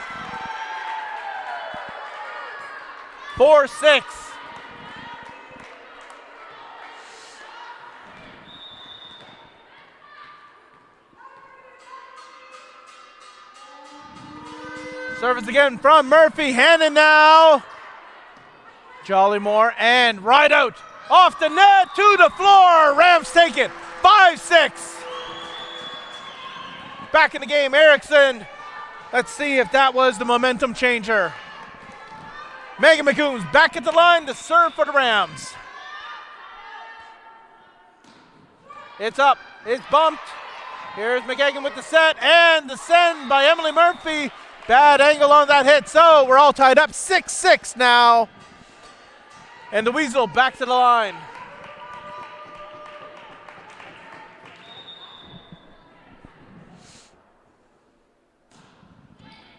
4-6. Service again from Murphy. Hannon now. Jollymore and right out. Off the net to the floor. Rams take it. 5-6. Back in the game, Erickson. Let's see if that was the momentum changer. Megan McCombs back at the line to serve for the Rams. It's up. It's bumped. Here's McGagan with the set and the send by Emily Murphy. Bad angle on that hit, so we're all tied up. 6-6 now. And the Weasel back to the line.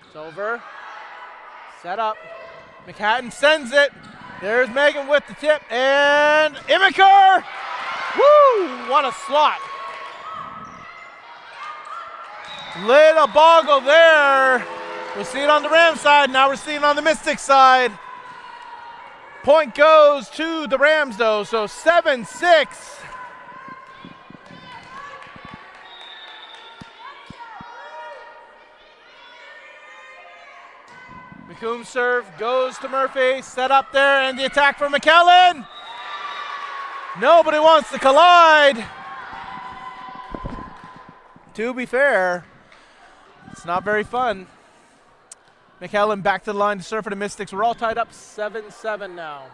It's over. Set up. McHatton sends it. There's Megan with the tip. And Imiker! Woo! What a slot. Little boggle there. We'll see it on the Rams side. Now we're seeing it on the Mystics side. Point goes to the Rams, though, so 7-6. McCombs serve goes to Murphy. Set up there, and the attack for McKellen. Nobody wants to collide. To be fair, it's not very fun. McKellen back to the line to serve for the Mystics. We're all tied up 7-7 now.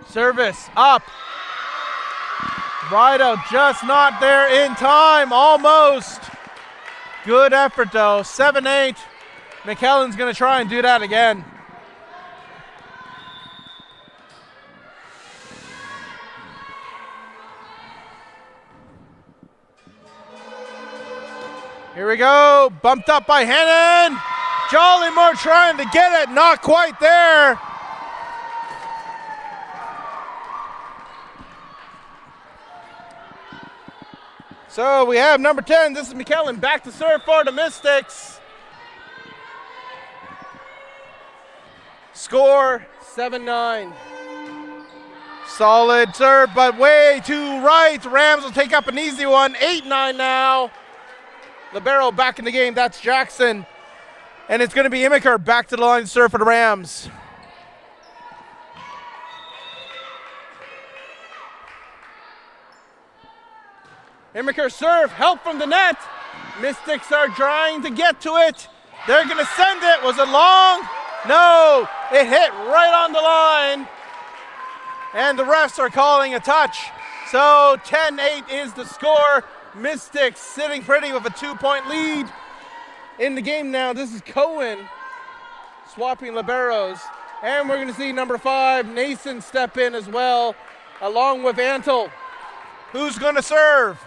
Service up. Right out, just not there in time, almost. Good effort though, 7-8. McKellen's gonna try and do that again. Here we go, bumped up by Hannon. Jollymore trying to get it, not quite there. So we have number 10, this is McKellen, back to serve for the Mystics. Score 7-9. Solid serve, but way too right. Rams will take up an easy one, 8-9 now. Libero back in the game, that's Jackson. And it's gonna be Imiker back to the line to serve for the Rams. Imiker serve, help from the net. Mystics are trying to get to it. They're gonna send it, was it long? No, it hit right on the line. And the refs are calling a touch. So 10-8 is the score. Mystics sitting pretty with a 2-point lead in the game now. This is Cohen swapping liberos. And we're gonna see number 5, Nason, step in as well, along with Antle. Who's gonna serve?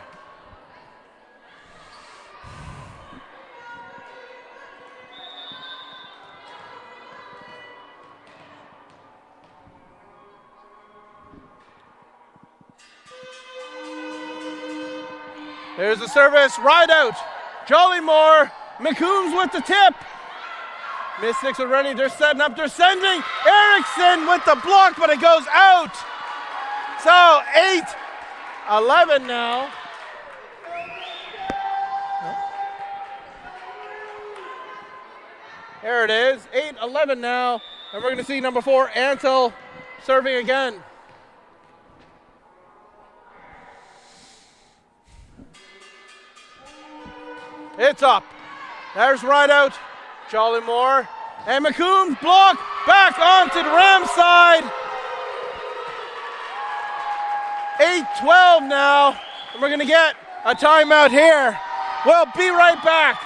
There's the service, right out. Jollymore, McCombs with the tip. Mystics are ready, they're setting up, they're sending. Erickson with the block, but it goes out. So 8-11 now. There it is, 8-11 now. And we're gonna see number 4, Antle, serving again. It's up. There's right out. Jollymore. And McCombs block back onto the Rams side. 8-12 now. And we're going to get a timeout here. We'll be right back.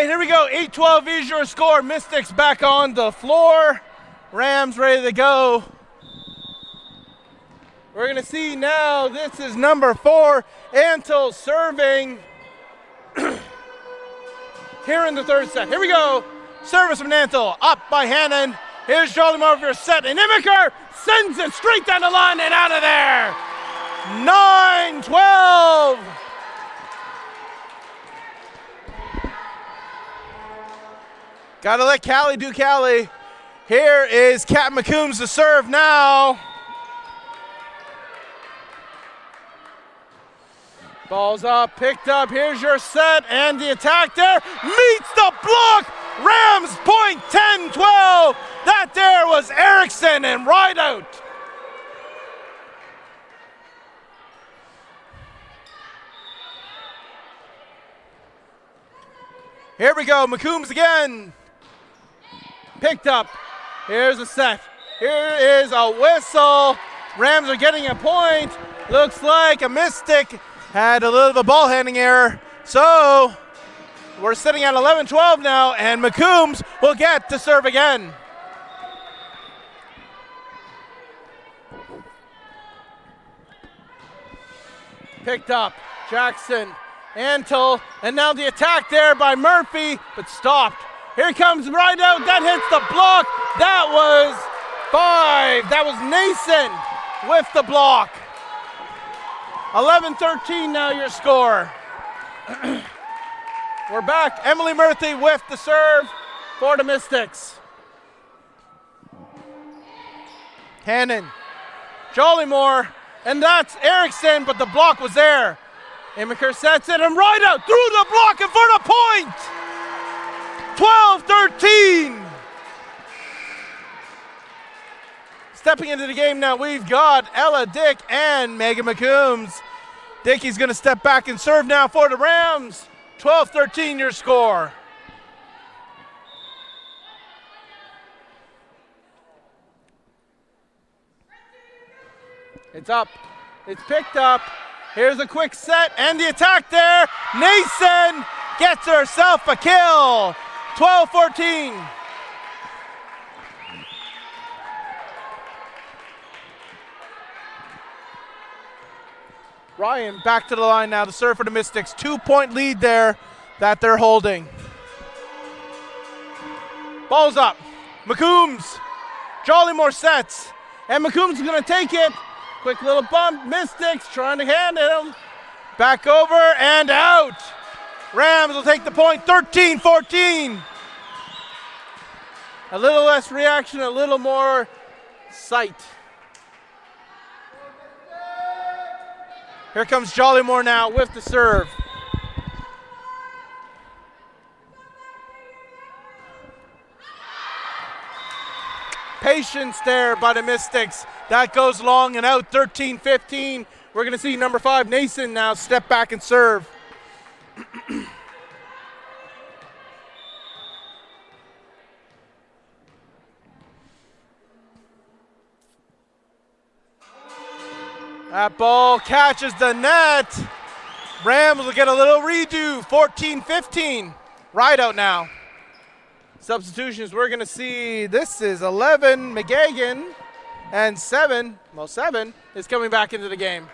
right, here we go. 8-12 is your score. Mystics back on the floor. Rams ready to go. We're going to see now, this is number 4, Antle serving here in the third set. Here we go. Service from Antle, up by Hannon. Here's Jolly Moore for a set, and Imiker sends it straight down the line and out of there. 9-12. Gotta let Callie do Callie. Here is Kat McCombs to serve now. Ball's up, picked up, here's your set, and the attack there meets the block. Rams point 10-12. That there was Erickson and right out. Here we go, McCombs again. Picked up, here's a set. Here is a whistle. Rams are getting a point. Looks like a Mystic had a little of a ball handling error. So we're sitting at 11-12 now, and McCombs will get to serve again. Picked up, Jackson, Antle, and now the attack there by Murphy, but stopped. Here comes right out, that hits the block. That was 5, that was Nason with the block. 11-13 now your score. We're back. Emily Murphy with the serve for the Mystics. Hannon, Jollymore, and that's Erickson, but the block was there. Imiker sets it and right out through the block and for the point. 12-13. Stepping into the game now, we've got Ella Dick and Megan McCombs. Dickey's going to step back and serve now for the Rams. 12-13 your score. It's up. It's picked up. Here's a quick set and the attack there. Nason gets herself a kill. 12-14. Ryan back to the line now to serve for the Mystics. 2-point lead there that they're holding. Ball's up. McCombs. Jollymore sets. And McCombs is going to take it. Quick little bump. Mystics trying to hand him. Back over and out. Rams will take the point. 13-14. A little less reaction, a little more sight. Here comes Jollymore now with the serve. Patience there by the Mystics. That goes long and out, 13-15. We're going to see number 5, Nason, now step back and serve. That ball catches the net. Rams will get a little redo, 14-15. Right out now. Substitutions, we're going to see, this is 11, McGagan, and 7 is coming back into the game.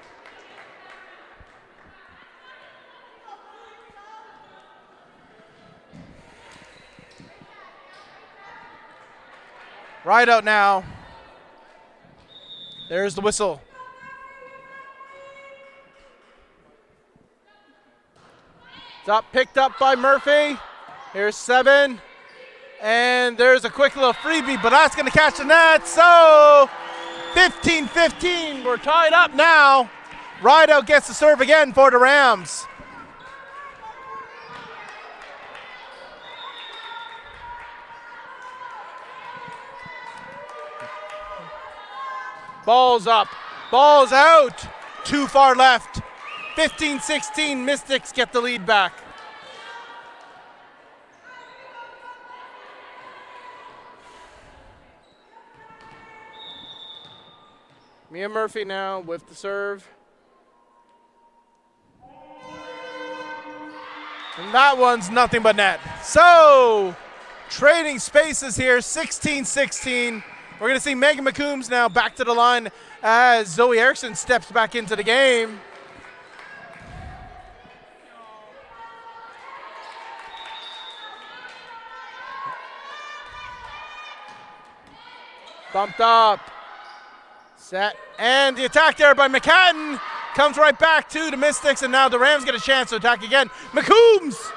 Right out now. There's the whistle. It's up, picked up by Murphy. Here's 7. And there's a quick little freebie, but that's going to catch the net. So 15-15. We're tied up now. Rideout gets the serve again for the Rams. Ball's up. Ball's out. Too far left. 15-16. Mystics get the lead back. Mia Murphy now with the serve. And that one's nothing but net. So, trading spaces here, 16-16. We're going to see Megan McCombs now back to the line as Zoe Erickson steps back into the game. Bumped up. Set. And the attack there by McCadden comes right back to the Mystics, and now the Rams get a chance to attack again. McCombs!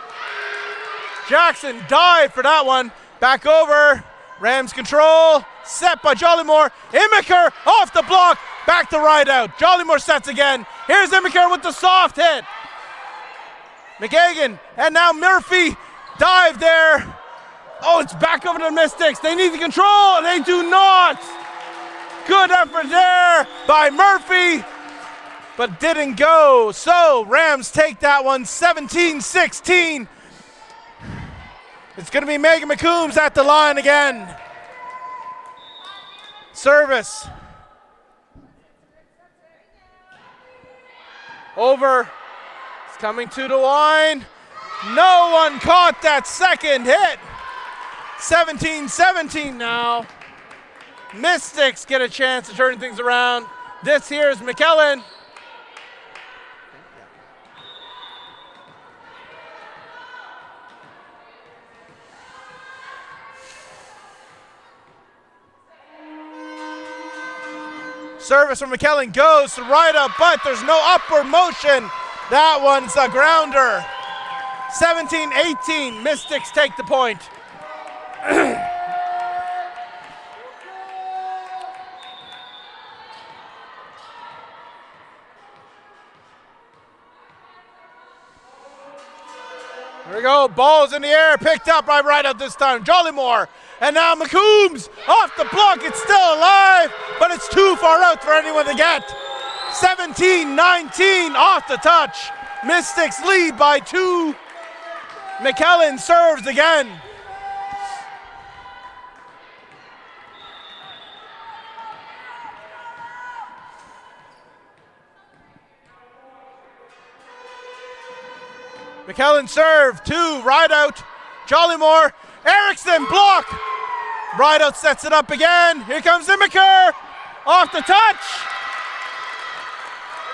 Jackson dive for that one. Back over. Rams control. Set by Jollymore. Immiker off the block. Back to right out. Jollymore sets again. Here's Immiker with the soft hit. McGagan. And now Murphy. Dive there. Oh, it's back over to the Mystics. They need the control, and they do not. Good effort there by Murphy, but didn't go. So Rams take that one, 17-16. It's going to be Megan McCombs at the line again. Service. Over. It's coming to the line. No one caught that second hit. 17-17 now. Mystics get a chance to turn things around. This here is McKellen. Service from McKellen goes to right up, but there's no upward motion. That one's a grounder. 17-18, Mystics take the point. Here we go, ball's in the air, picked up by right out this time, Jollymore. And now McCombs off the block, it's still alive, but it's too far out for anyone to get. 17-19 off the touch. Mystics lead by 2. McKellen serves again. McKellen serve, 2, right out. Jollymore, Erickson block. Right out sets it up again. Here comes Immiker. Off the touch.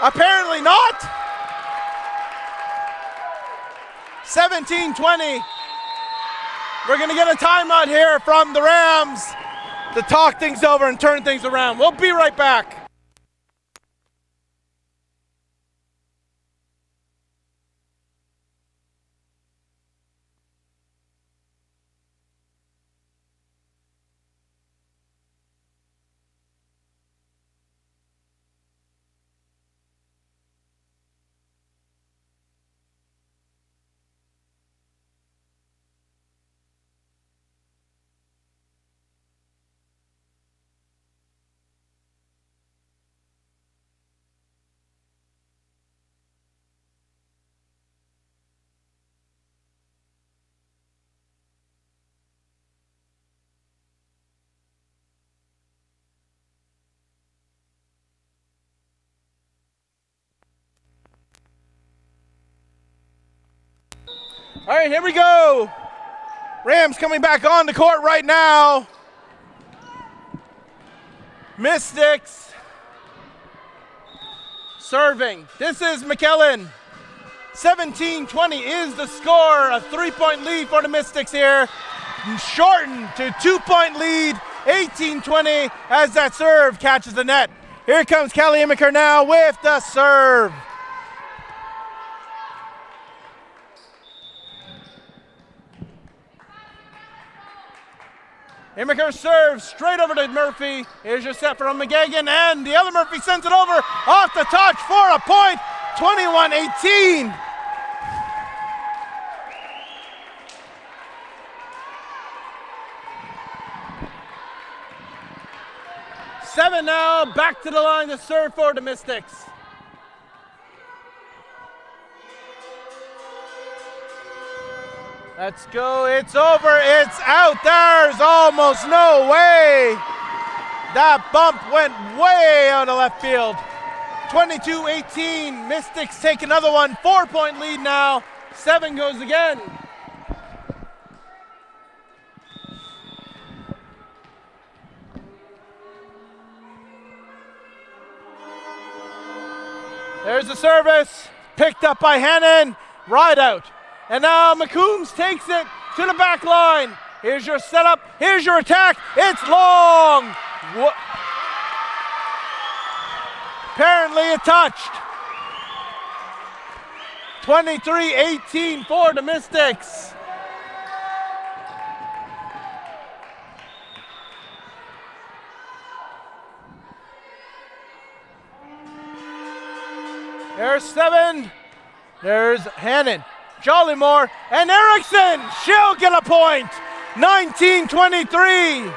Apparently not. 17-20. We're going to get a timeout here from the Rams to talk things over and turn things around. We'll be right back. All right, here we go. Rams coming back on the court right now. Mystics serving. This is McKellen. 17-20 is the score. A 3-point lead for the Mystics here. Shortened to 2-point lead. 18-20 as that serve catches the net. Here comes Kelly Immiker now with the serve. Immiker serves straight over to Murphy. Here's your set from McGagan, and the other Murphy sends it over off the touch for a point. 21-18. Seven now, back to the line to serve for the Mystics. Let's go, it's over, it's out, there's almost no way. That bump went way out of left field. 22-18, Mystics take another one, 4-point lead now. 7 goes again. There's the service, picked up by Hannon, right out. And now McCombs takes it to the back line. Here's your setup, here's your attack, it's long. Apparently it touched. 23-18 for the Mystics. There's 7. There's Hannon, Jollymore, and Erickson. She'll get a point. 19-23.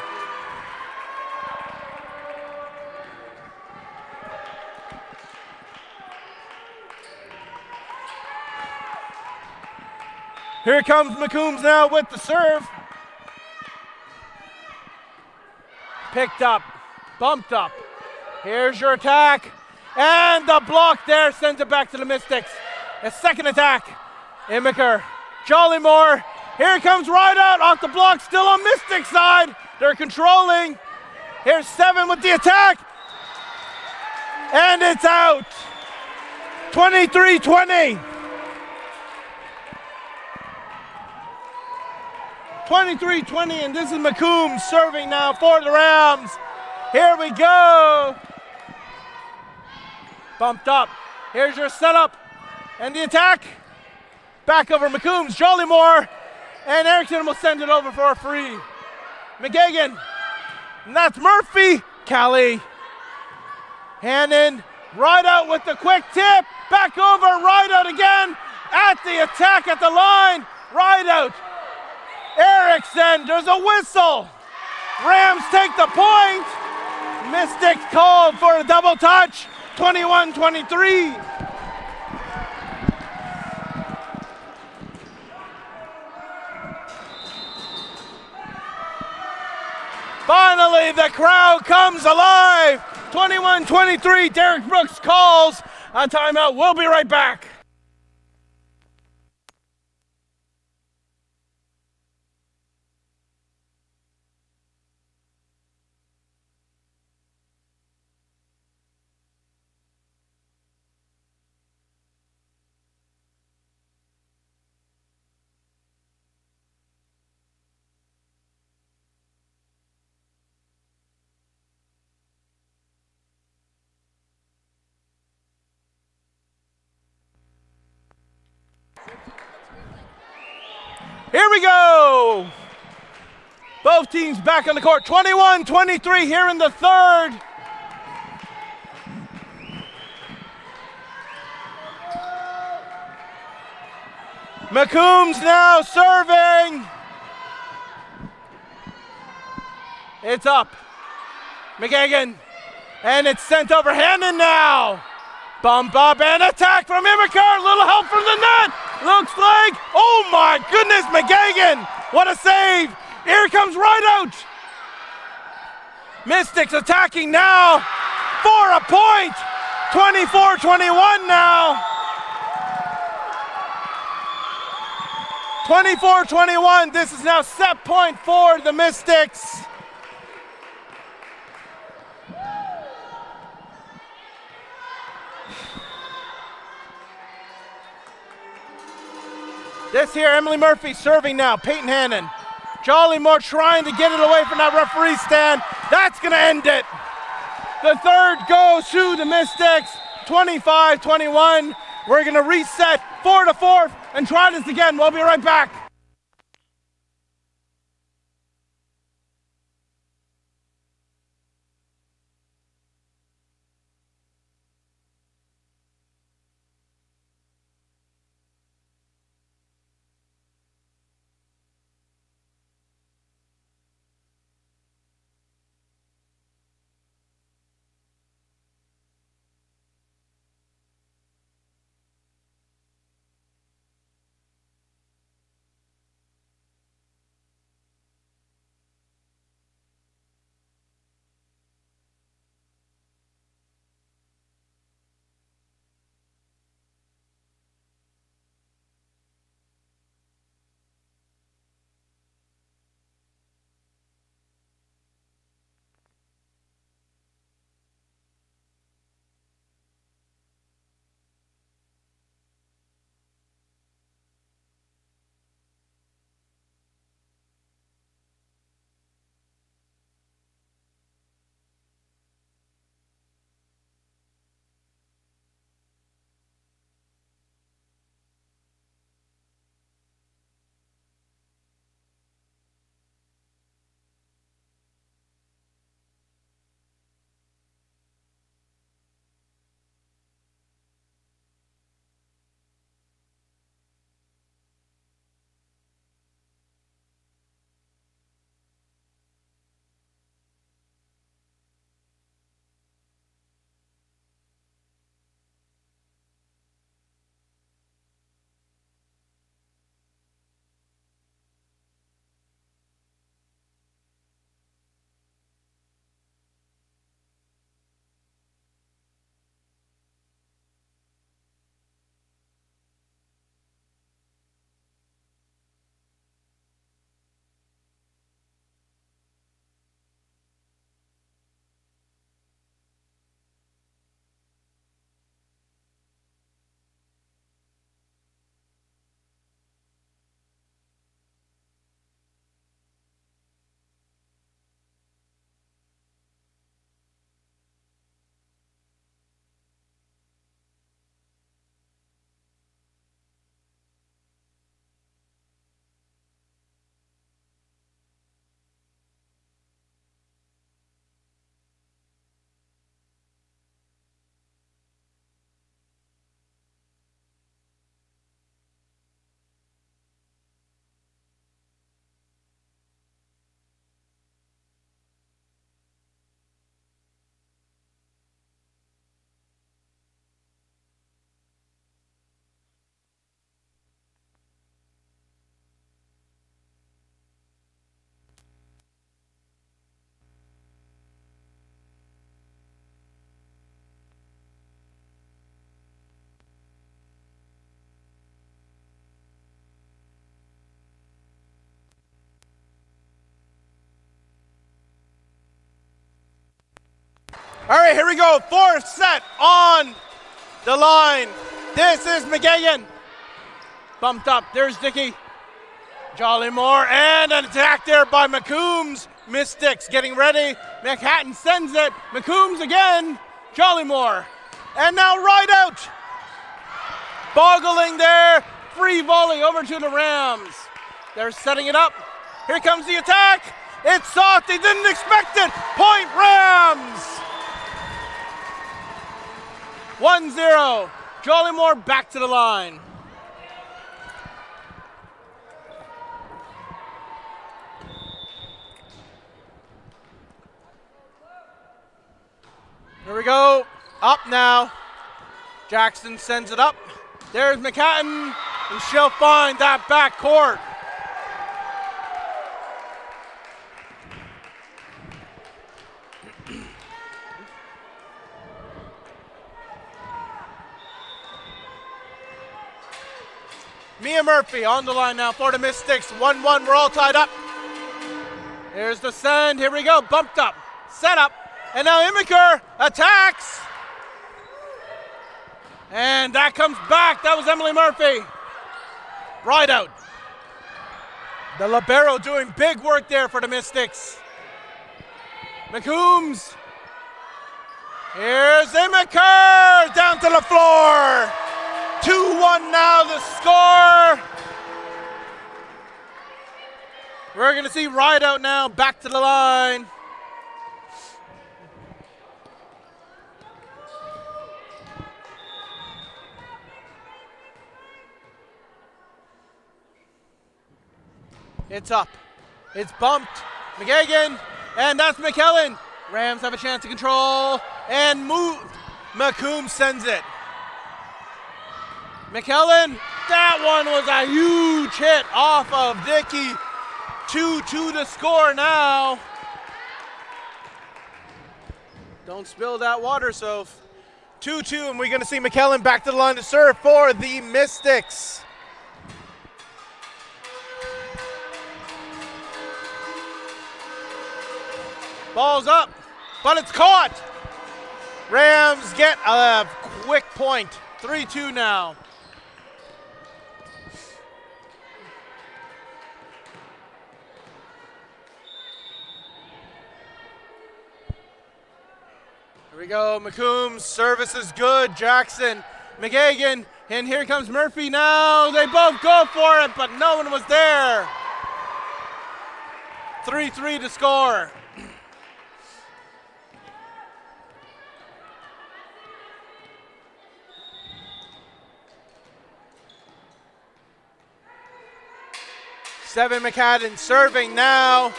Here comes McCombs now with the serve. Picked up, bumped up. Here's your attack. And the block there sends it back to the Mystics. A second attack. Imiker, Jollymore. Here comes Rideout off the block, still on Mystic side. They're controlling. Here's 7 with the attack. And it's out. 23-20. 23-20, and this is McCombs serving now for the Rams. Here we go. Bumped up. Here's your setup. And the attack. Back over McCombs, Jollymore. And Erickson will send it over for a free. McGagan. And that's Murphy. Callie. Hannon. Rideout with the quick tip. Back over. Rideout again. At the attack at the line. Rideout. Erickson. There's a whistle. Rams take the point. Mystics called for a double touch. 21-23. Finally, the crowd comes alive. 21-23, Derek Brooks calls a timeout. We'll be right back. Here we go. Both teams back on the court. 21-23 here in the third. McCombs now serving. It's up. McGagan. And it's sent over. Hannon now. Bump up and attack from Imiker. Little help from the net. Looks like, oh my goodness, McGagan. What a save. Here comes Rideout. Mystics attacking now for a point. 24-21 now. 24-21. This is now set point for the Mystics. This here, Emily Murphy serving now. Peyton Hannon. Jollymore trying to get it away from that referee stand. That's going to end it. The third goes to the Mystics. 25-21. We're going to reset for the fourth and try this again. We'll be right back. All right, here we go. Fourth set on the line. This is McGagan. Bumped up. There's Dickey. Jollymore, and an attack there by McCombs. Mystics getting ready. McHatton sends it. McCombs again. Jollymore. And now right out. Boggling there. Free volley over to the Rams. They're setting it up. Here comes the attack. It's soft. They didn't expect it. Point Rams. 1-0. Jollymore back to the line. Here we go. Up now. Jackson sends it up. There's McHatton, and she'll find that back court. Mia Murphy on the line now. Florida Mystics 1-1. We're all tied up. Here's the send. Here we go. Bumped up. Set up. And now Immiker attacks. And that comes back. That was Emily Murphy. Right out. The libero doing big work there for the Mystics. McCombs. Here's Immiker down to the floor. 2-1 now the score. We're going to see Rideout now back to the line. It's up. It's bumped. McGagan, and that's McKellen. Rams have a chance to control and move. McCombs sends it. McKellen, that one was a huge hit off of Dickey. 2-2 to score now. Don't spill that water, Soph. 2-2, and we're going to see McKellen back to the line to serve for the Mystics. Ball's up, but it's caught. Rams get a quick point. 3-2 now. Here we go, McCombs, service is good. Jackson, McGagan, and here comes Murphy now. They both go for it, but no one was there. 3-3 to score. Seven McHatton serving now.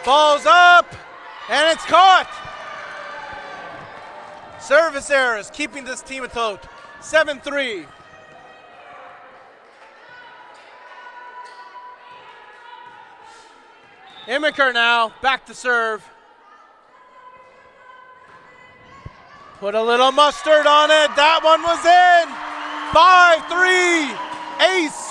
Ball's up, and it's caught. Service errors keeping this team afloat. 7-3. Immiker now, back to serve. Put a little mustard on it. That one was in. 5-3. Ace.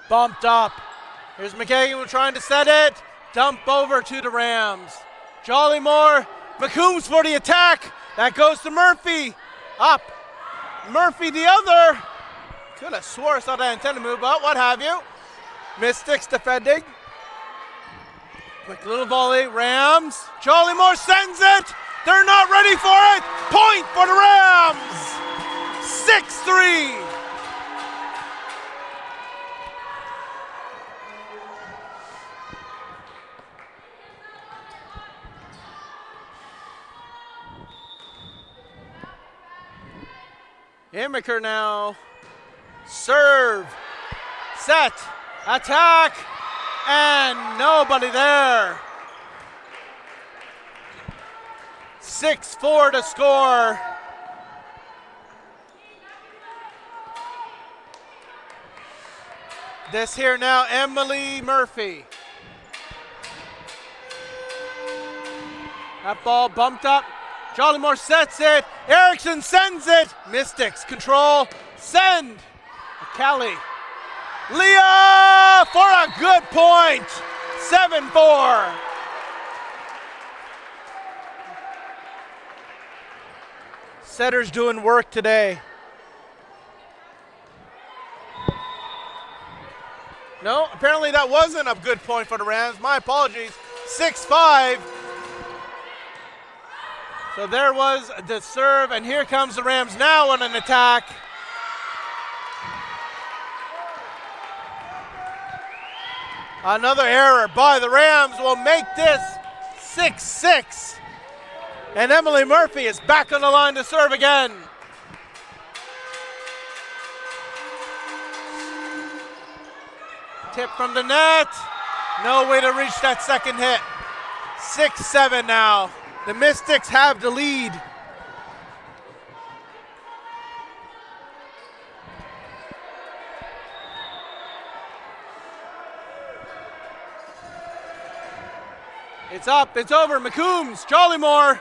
Bumped up. Here's McGagan trying to set it. Dump over to the Rams. Jollymore. McCombs for the attack. That goes to Murphy. Up. Murphy the other. Could have swore I saw that intended move, but what have you. Mystics defending. Quick little volley. Rams. Jollymore sends it. They're not ready for it. Point for the Rams. 6-3. Immiker now. Serve. Set. Attack. And nobody there. 6-4 to score. This here now, Emily Murphy. That ball bumped up. Jollymore sets it. Erickson sends it. Mystics control. Send. Kelly. Leah for a good point. 7-4. Setters doing work today. No, apparently that wasn't a good point for the Rams. My apologies. 6-5. So there was the serve, and here comes the Rams now on an attack. Another error by the Rams will make this 6-6. And Emily Murphy is back on the line to serve again. Tip from the net. No way to reach that second hit. 6-7 now. The Mystics have the lead. It's up, it's over. McCombs, Jollymore,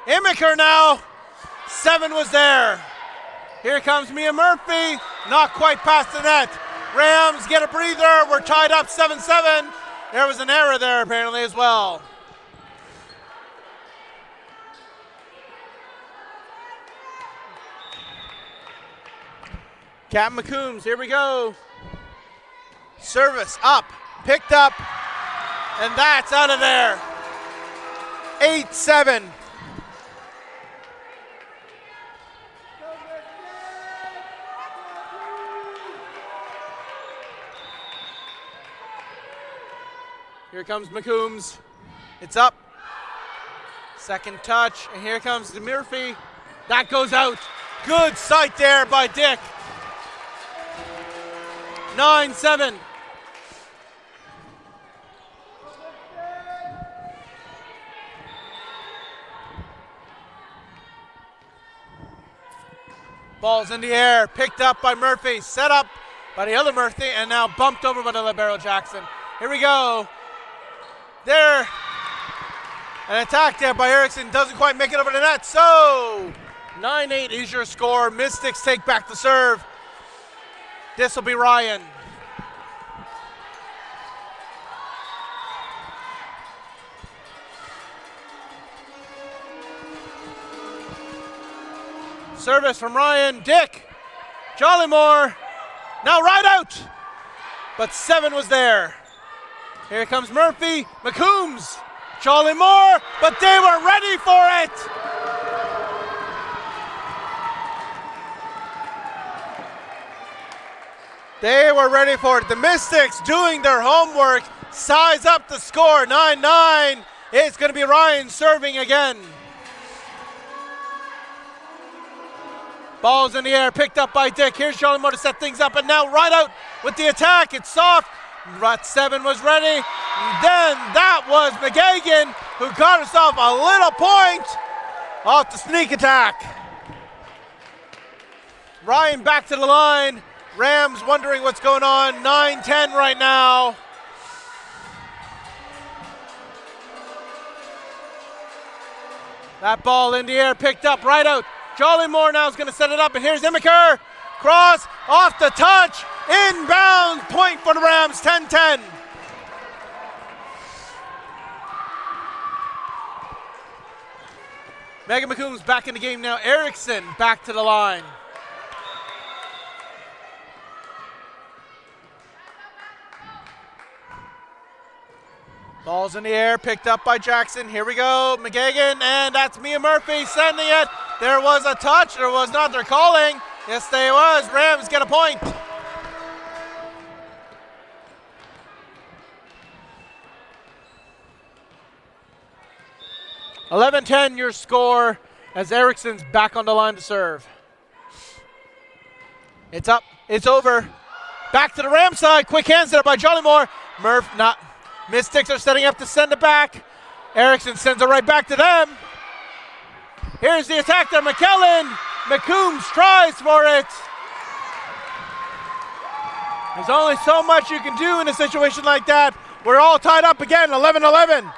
Imiker now. 7 was there. Here comes Mia Murphy, not quite past the net. Rams get a breather, we're tied up 7-7. There was an error there apparently as well. Captain McCombs, here we go. Service up, picked up, and that's out of there. 8-7. Here comes McCombs. It's up. Second touch, and here comes the Murphy. That goes out. Good sight there by Dick. 9-7. Ball's in the air, picked up by Murphy, set up by the other Murphy, and now bumped over by the libero Jackson. Here we go. There. An attack there by Erickson, doesn't quite make it over the net. So 9-8 is your score. Mystics take back the serve. This will be Ryan. Service from Ryan. Dick. Jollymore. Now right out. But 7 was there. Here comes Murphy. McCombs. Jollymore. But they were ready for it. They were ready for it. The Mystics doing their homework. Size up the score. 9-9. It's going to be Ryan serving again. Ball's in the air, picked up by Dick. Here's Jollymore to set things up, and now right out with the attack. It's soft. Rut 7 was ready. And then that was McGagan, who got herself a little point off the sneak attack. Ryan back to the line. Rams wondering what's going on. 9-10 right now. That ball in the air, picked up right out. Jollymore now is going to set it up, and here's Imiker. Cross, off the touch, inbound, point for the Rams, 10-10. Megan McCombs back in the game now. Erickson back to the line. Ball's in the air, picked up by Jackson. Here we go, McGagan, and that's Mia Murphy sending it. There was a touch, there was not, they're calling. Yes, there was. Rams get a point. (11-10) your score as Erickson's back on the line to serve. It's up, it's over. Back to the Ram side, quick hands there by Jollymore. Mystics are setting up to send it back. Erickson sends it right back to them. Here's the attack there, McKellen. McCombs tries for it. There's only so much you can do in a situation like that. We're all tied up again, 11-11.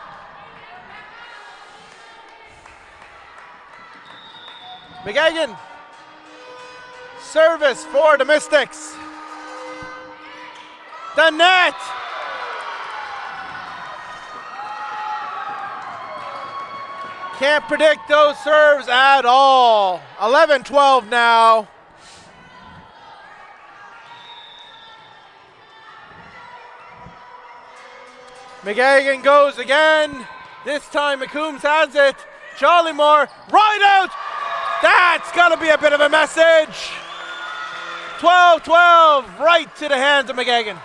McGagan. Service for the Mystics. The net. Can't predict those serves at all. 11-12 now. McGagan goes again. This time McCombs has it. Charlie Moore, right out. That's got to be a bit of a message. 12-12, right to the hands of McGagan.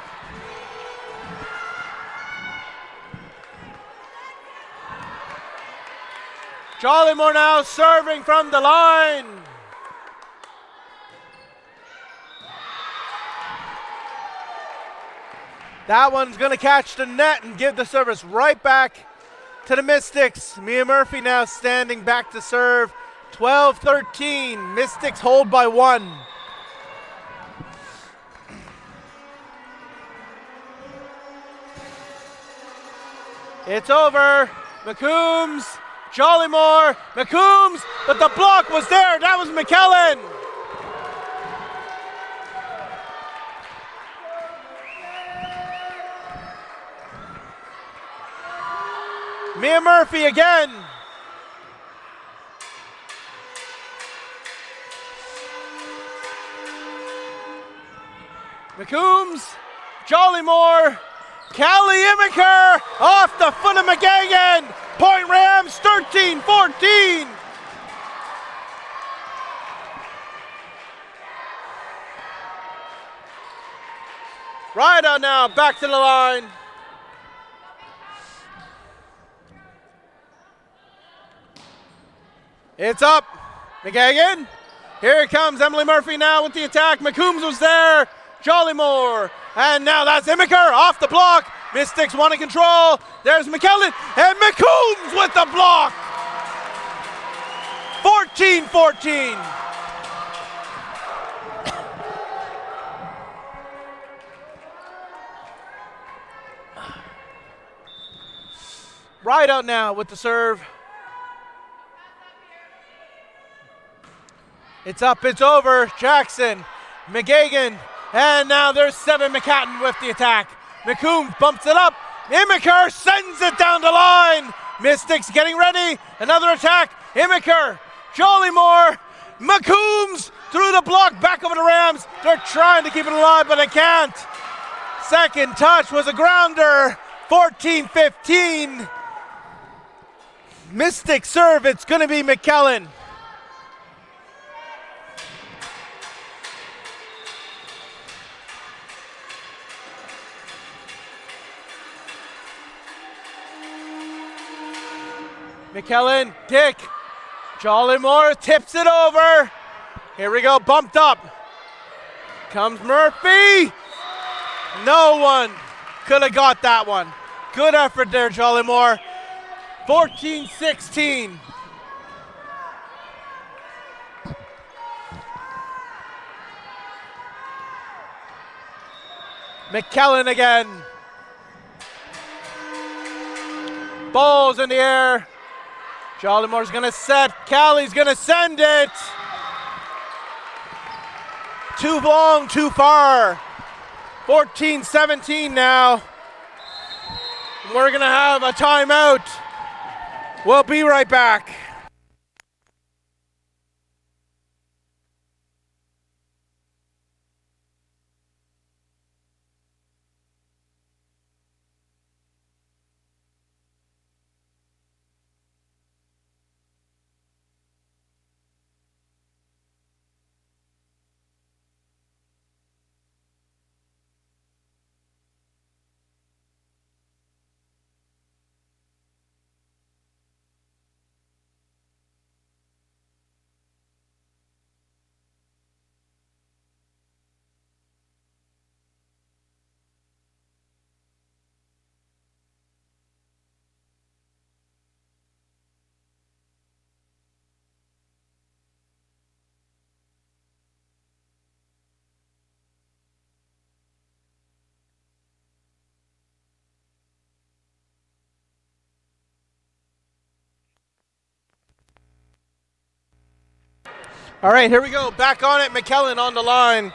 Charlie Moore now serving from the line. That one's going to catch the net and give the service right back to the Mystics. Mia Murphy now standing back to serve. 12-13, Mystics hold by 1. It's over. McCombs, Charlie Moore, McCombs, but the block was there. That was McKellen. Mia Murphy again. McCombs, Jolly Moore, Callie Imiker off the foot of McGagan. Point Rams 13-14. Right on now, back to the line. It's up. McGagan. Here comes Emily Murphy now with the attack. McCombs was there. Jolly Moore. And now that's Imiker off the block. Mystics want to control. There's McKellen. And McCombs with the block. 14-14. Right out now with the serve. It's up, it's over. Jackson, McGagan, and now there's Seven McCatton with the attack. McCombs bumps it up. Imiker sends it down the line. Mystics getting ready. Another attack. Imiker, Jolly Moore, McCombs through the block back over the Rams. They're trying to keep it alive, but they can't. Second touch was a grounder. 14-15. Mystic serve, it's going to be McKellen. McKellen, Dick, Jolly Moore tips it over. Here we go, bumped up. Comes Murphy. No one could have got that one. Good effort there, Jolly Moore. 14-16. McKellen again. Ball's in the air. Jolly Moore's gonna set. Callie's gonna send it. Too long, too far. 14-17 now. We're gonna have a timeout. We'll be right back. All right, here we go. Back on it. McKellen on the line.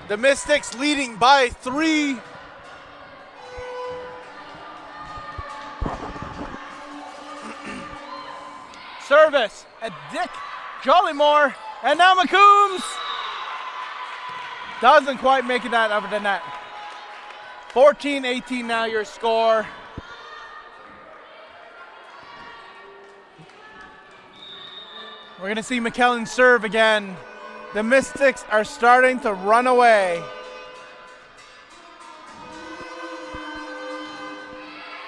The Mystics leading by 3. Service at Dick Jollymore. And now McCombs doesn't quite make it that over the net. 14-18 now your score. We're going to see McKellen serve again. The Mystics are starting to run away.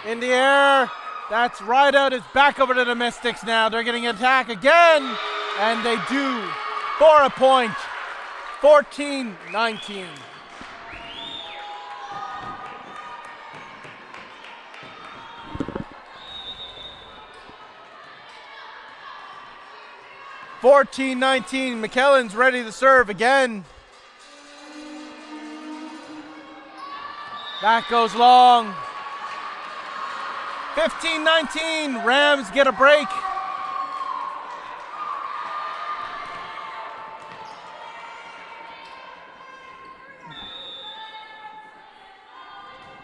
In the air. That's right out. It's back over to the Mystics now. They're getting an attack again. And they do for a point. 14-19. McKellen's ready to serve again. That goes long. 15-19, Rams get a break.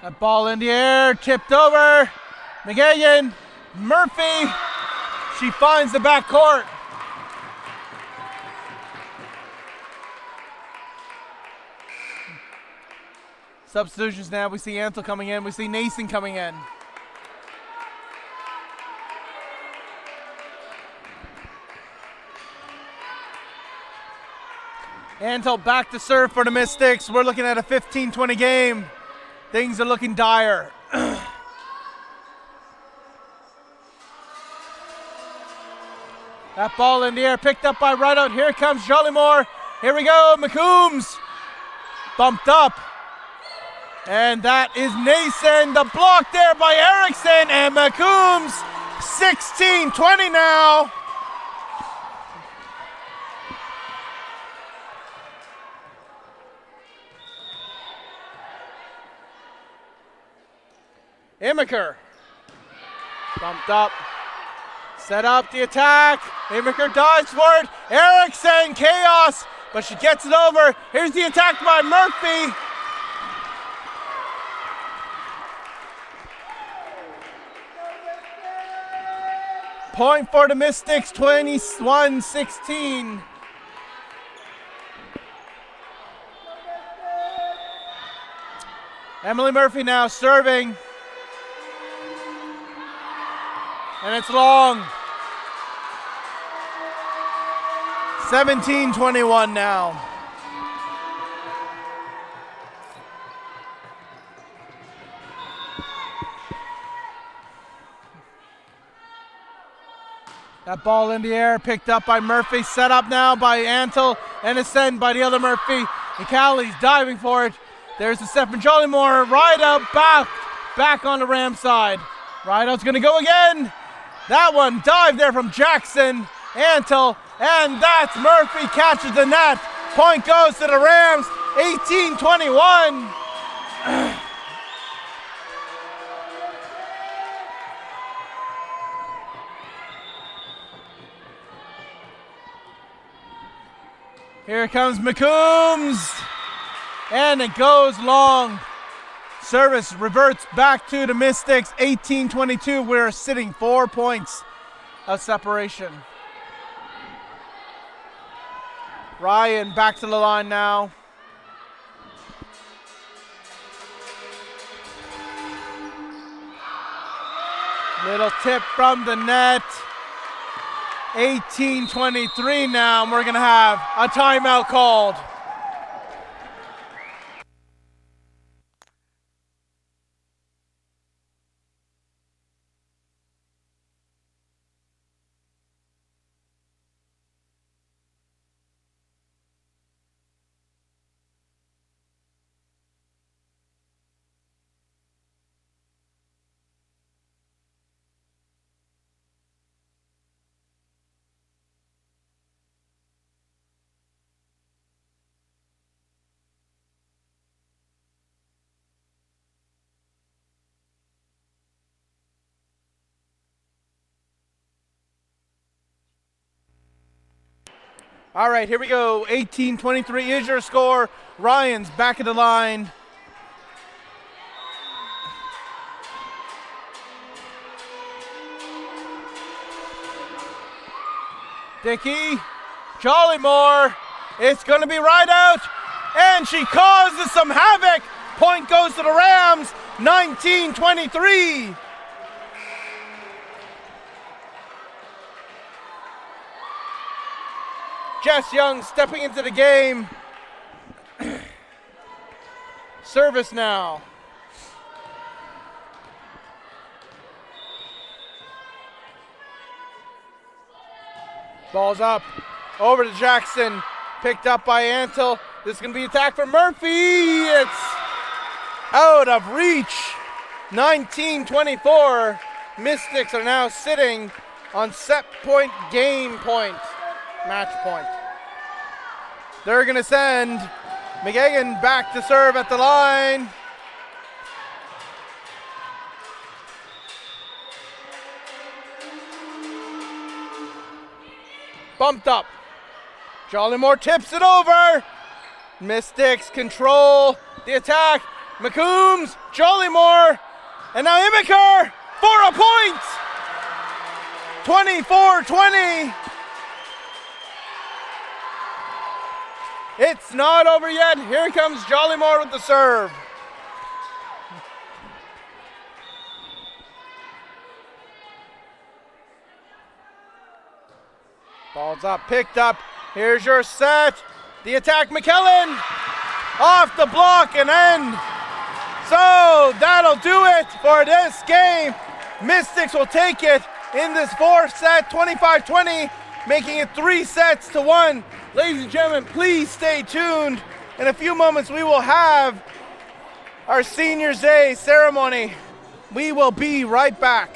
That ball in the air, tipped over. McGagan, Murphy, she finds the back court. Substitutions now, we see Antle coming in, we see Nason coming in. Antle back to serve for the Mystics. We're looking at a 15-20 game. Things are looking dire. That ball in the air picked up by Rideout. Here comes Jollymore. Here we go, McCombs. Bumped up. And that is Nason. The block there by Erickson. And McCombs, 16-20 now. Immiker, bumped up, set up the attack. Immiker dives for it. Erickson, chaos, but she gets it over. Here's the attack by Murphy. Point for the Mystics, 21-16. Emily Murphy now serving. And it's long. 17-21 now. That ball in the air, picked up by Murphy, set up now by Antle, and a send by the other Murphy. McCallie's diving for it. There's the step from Jollymore, Rideout back on the Ram side. Rideout's gonna go again. That one dive there from Jackson, Antle, and that's Murphy catches the net. Point goes to the Rams, 18-21. Here comes McCombs, and it goes long. Service reverts back to the Mystics, 18-22. We're sitting 4 points of separation. Ryan back to the line now. Little tip from the net. 18-23 now, and we're gonna have a timeout called. All right, here we go. 18-23 is your score. Ryan's back at the line. Dickey, Jollymore, it's going to be right out, and she causes some havoc. Point goes to the Rams, 19-23. Jess Young stepping into the game. Service now. Ball's up, over to Jackson, picked up by Antle. This is going to be attack for Murphy. It's out of reach. 19-24. Mystics are now sitting on set point, game point, match point. They're going to send McGagan back to serve at the line. Bumped up. Jollymore tips it over. Mystics control the attack. McCombs, Jollymore, and now Imiker for a point. 24-20. It's not over yet. Here comes Jollymore with the serve. Ball's up, picked up. Here's your set. The attack, McKellen. Off the block and end. So that'll do it for this game. Mystics will take it in this fourth set, 25-20, making it 3-1. Ladies and gentlemen, please stay tuned. In a few moments, we will have our Seniors Day ceremony. We will be right back.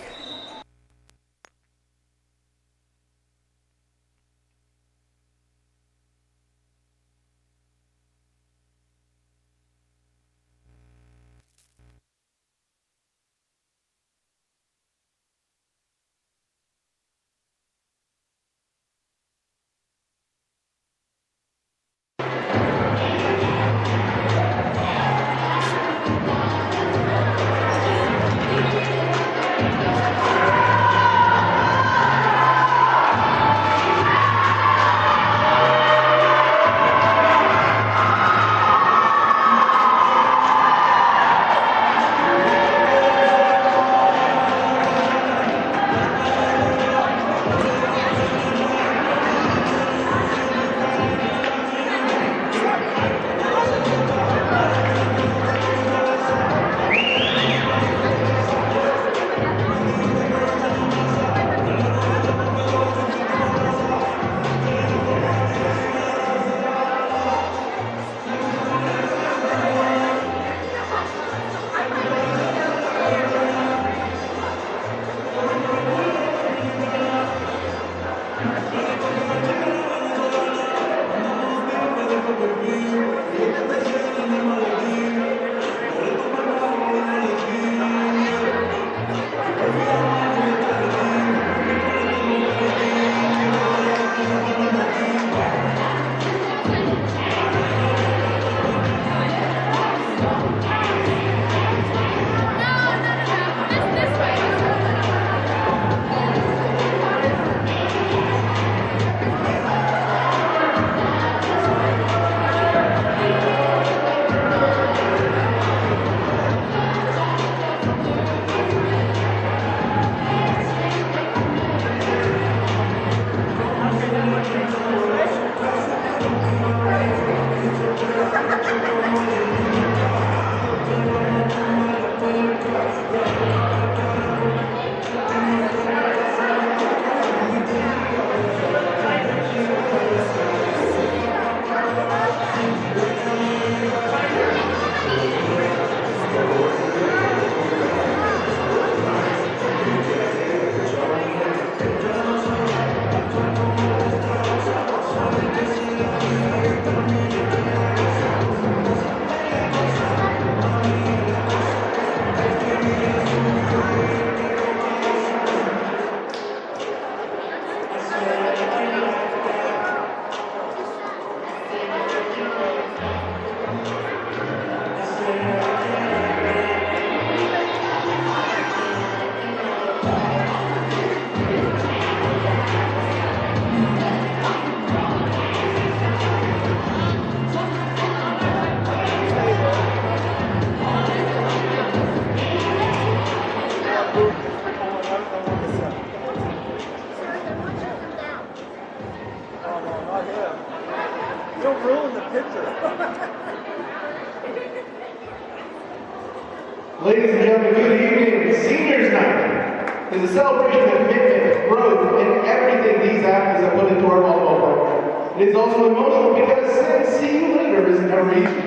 Ladies and gentlemen, good evening. Seniors Night is a celebration of commitment, growth, and everything these athletes have put into our volleyball program. It is also emotional because saying see you later is never easy.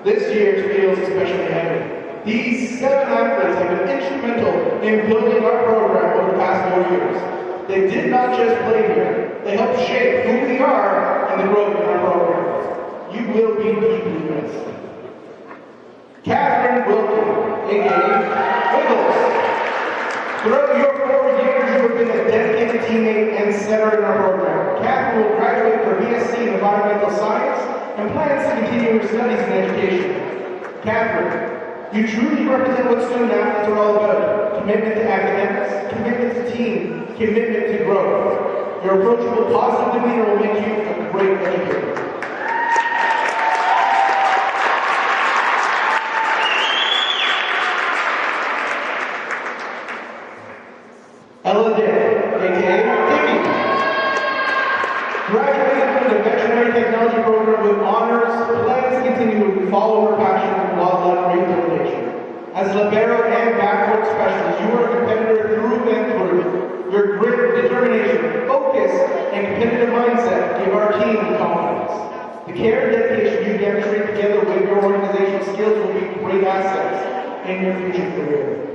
This year feels especially heavy. These 7 athletes have been instrumental in building our program over the past 4 years. They did not just play here, they helped shape who we are and the growth in our program. You will be deeply missed. Catherine Wilkie, ACAA Wiggles. Throughout your 4 years, you have been a dedicated teammate and center in our program. Catherine will graduate from BSc in Environmental Science and plans to continue her studies in education. Catherine, you truly represent what student athletes are all about. Commitment to academics, commitment to team, commitment to growth. Your approachable, positive demeanor will make you a great educator. Ella Dick, ACAA Dickey. Graduated from the Veterinary Technology Program with honors, plans to continue to follow her passion in wildlife rehabilitation. As libero and backcourt specialist, you are a competitor through and through. Your grit, determination, focus, and competitive mindset give our team confidence. The care and dedication you demonstrate together with your organizational skills will be great assets in your future career.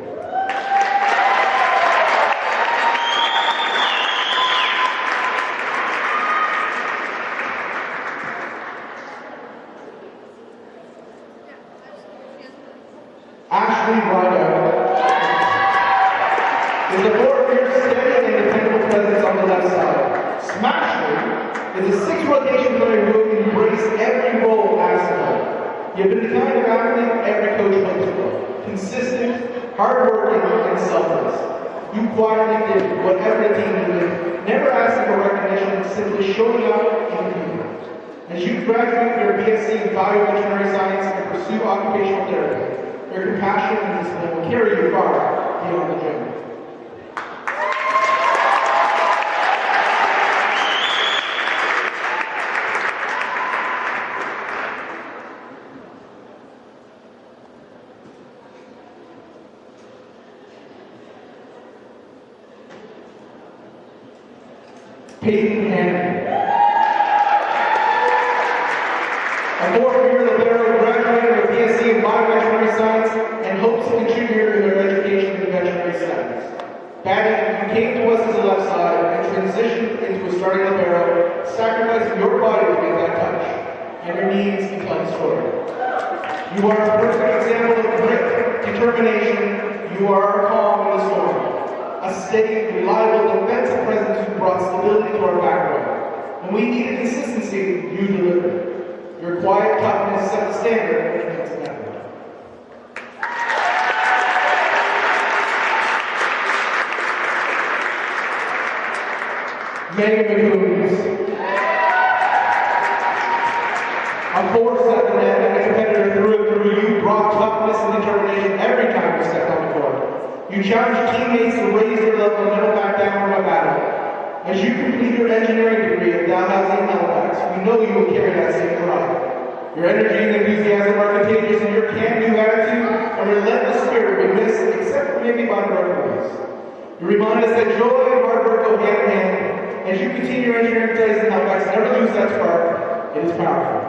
Ashley Rideout is a 4-year steady and dependable presence on the left side. Smashley is a 6-rotation player who will embrace every role asked of her. You've been the kind of athlete every coach hopes for. Consistent, hardworking, and selfless. You quietly did whatever the team needed, never asking for recognition, simply showing up and competing. As you graduate your BSc in Bioveterinary Science and pursue occupational therapy, your compassion and discipline will carry you far beyond the gym. Peyton Hannon. A 4-year libero graduated with BSc in Bioveterinary Science and hopes to contribute to their education in veterinary studies. Patty, you came to us as a left side and transitioned into a starting libero, sacrificing your body to get that touch, and your knees to tell the story. You are a perfect example of grit, determination. You are our calm in the storm. A steady, reliable, defensive presence who brought stability to our background. When we needed consistency, you delivered. Your quiet toughness set the standard against an effort. Megan McCombs. A force at the net and a competitor through and through, you brought toughness and determination every time you stepped on the court. You challenged teammates to raise their level and never back down from a battle. As you complete your engineering degree at Dalhousie in Halifax, we know you will carry that same pride. Your energy and enthusiasm are contagious, and your can-do attitude and relentless spirit will be missed, except maybe by the referees. You remind us that joy and hard work go hand in hand. As you continue your engineering studies in Halifax, never lose that spark. It is powerful.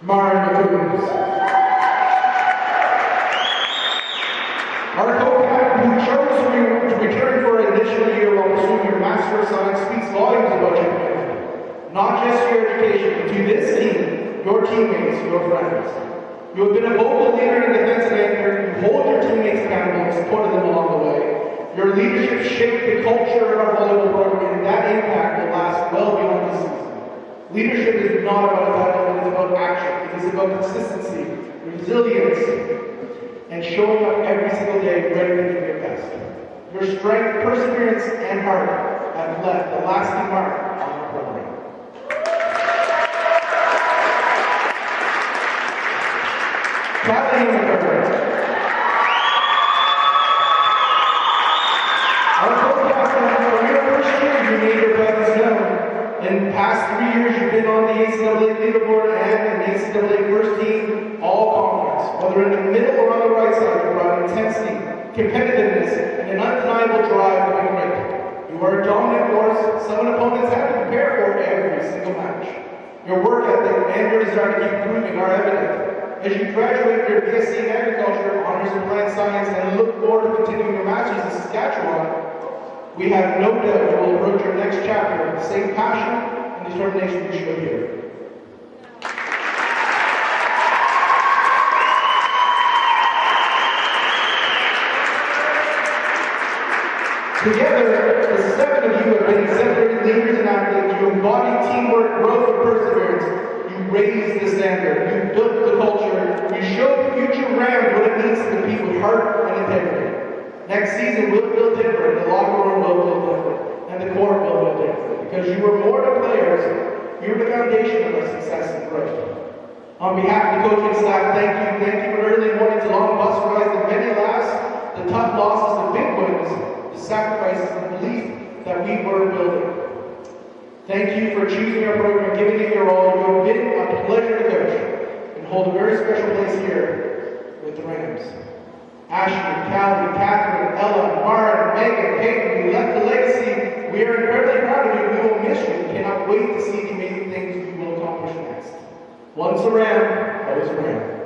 Maren McCombs. Our co-captain who chose to return for an additional year while pursuing your Master of Science speaks volumes about your commitment. Not just your education, but to this team, your teammates, your friends. You have been a vocal leader and defensive anchor. You hold your teammates accountable and supported them along the way. Your leadership shaped the culture of our volleyball program, and that impact will last well beyond this season. Leadership is not about a title, it is about action. It is about consistency, resilience, and showing up every single day ready to give your best. Your strength, perseverance, and heart have left a lasting mark on our program. Kathleen McCurry. Our co-captain, for your first year, you made your presence known and passed ACAA leaderboard and an ACAA first team all conference. Whether in the middle or on the right side, you brought intensity, competitiveness, and an undeniable drive to win great. You are a dominant force, someone opponents have to prepare for every single match. Your work ethic and your desire to keep improving are evident. As you graduate your BSc in Agriculture, Honors in Plant Science, and look forward to continuing your Masters in Saskatchewan, we have no doubt you will approach your next chapter with the same passion and determination you showed here. Together, the seven of you have been exemplary leaders and athletes. You embody teamwork, growth, and perseverance. You raised the standard. You built the culture. You showed future Rams what it means to compete with heart and integrity. Next season will feel different. The locker room will feel different. And the court will feel different. Because you were more than players. You were the foundation of our success and growth. On behalf of the coaching staff, thank you. Thank you for early mornings, long bus rides, the many laughs, the tough losses, the big wins, the sacrifices, and belief that we were building. Thank you for choosing our program and giving it your all. You have been a pleasure to coach and hold a very special place here with the Rams. Ashley, Callie, Catherine, Ella, Mara, Megan, Peyton, you left a legacy. We are incredibly proud of you. We will miss you. We cannot wait to see the amazing things you will accomplish next. Once a Ram, always a Ram.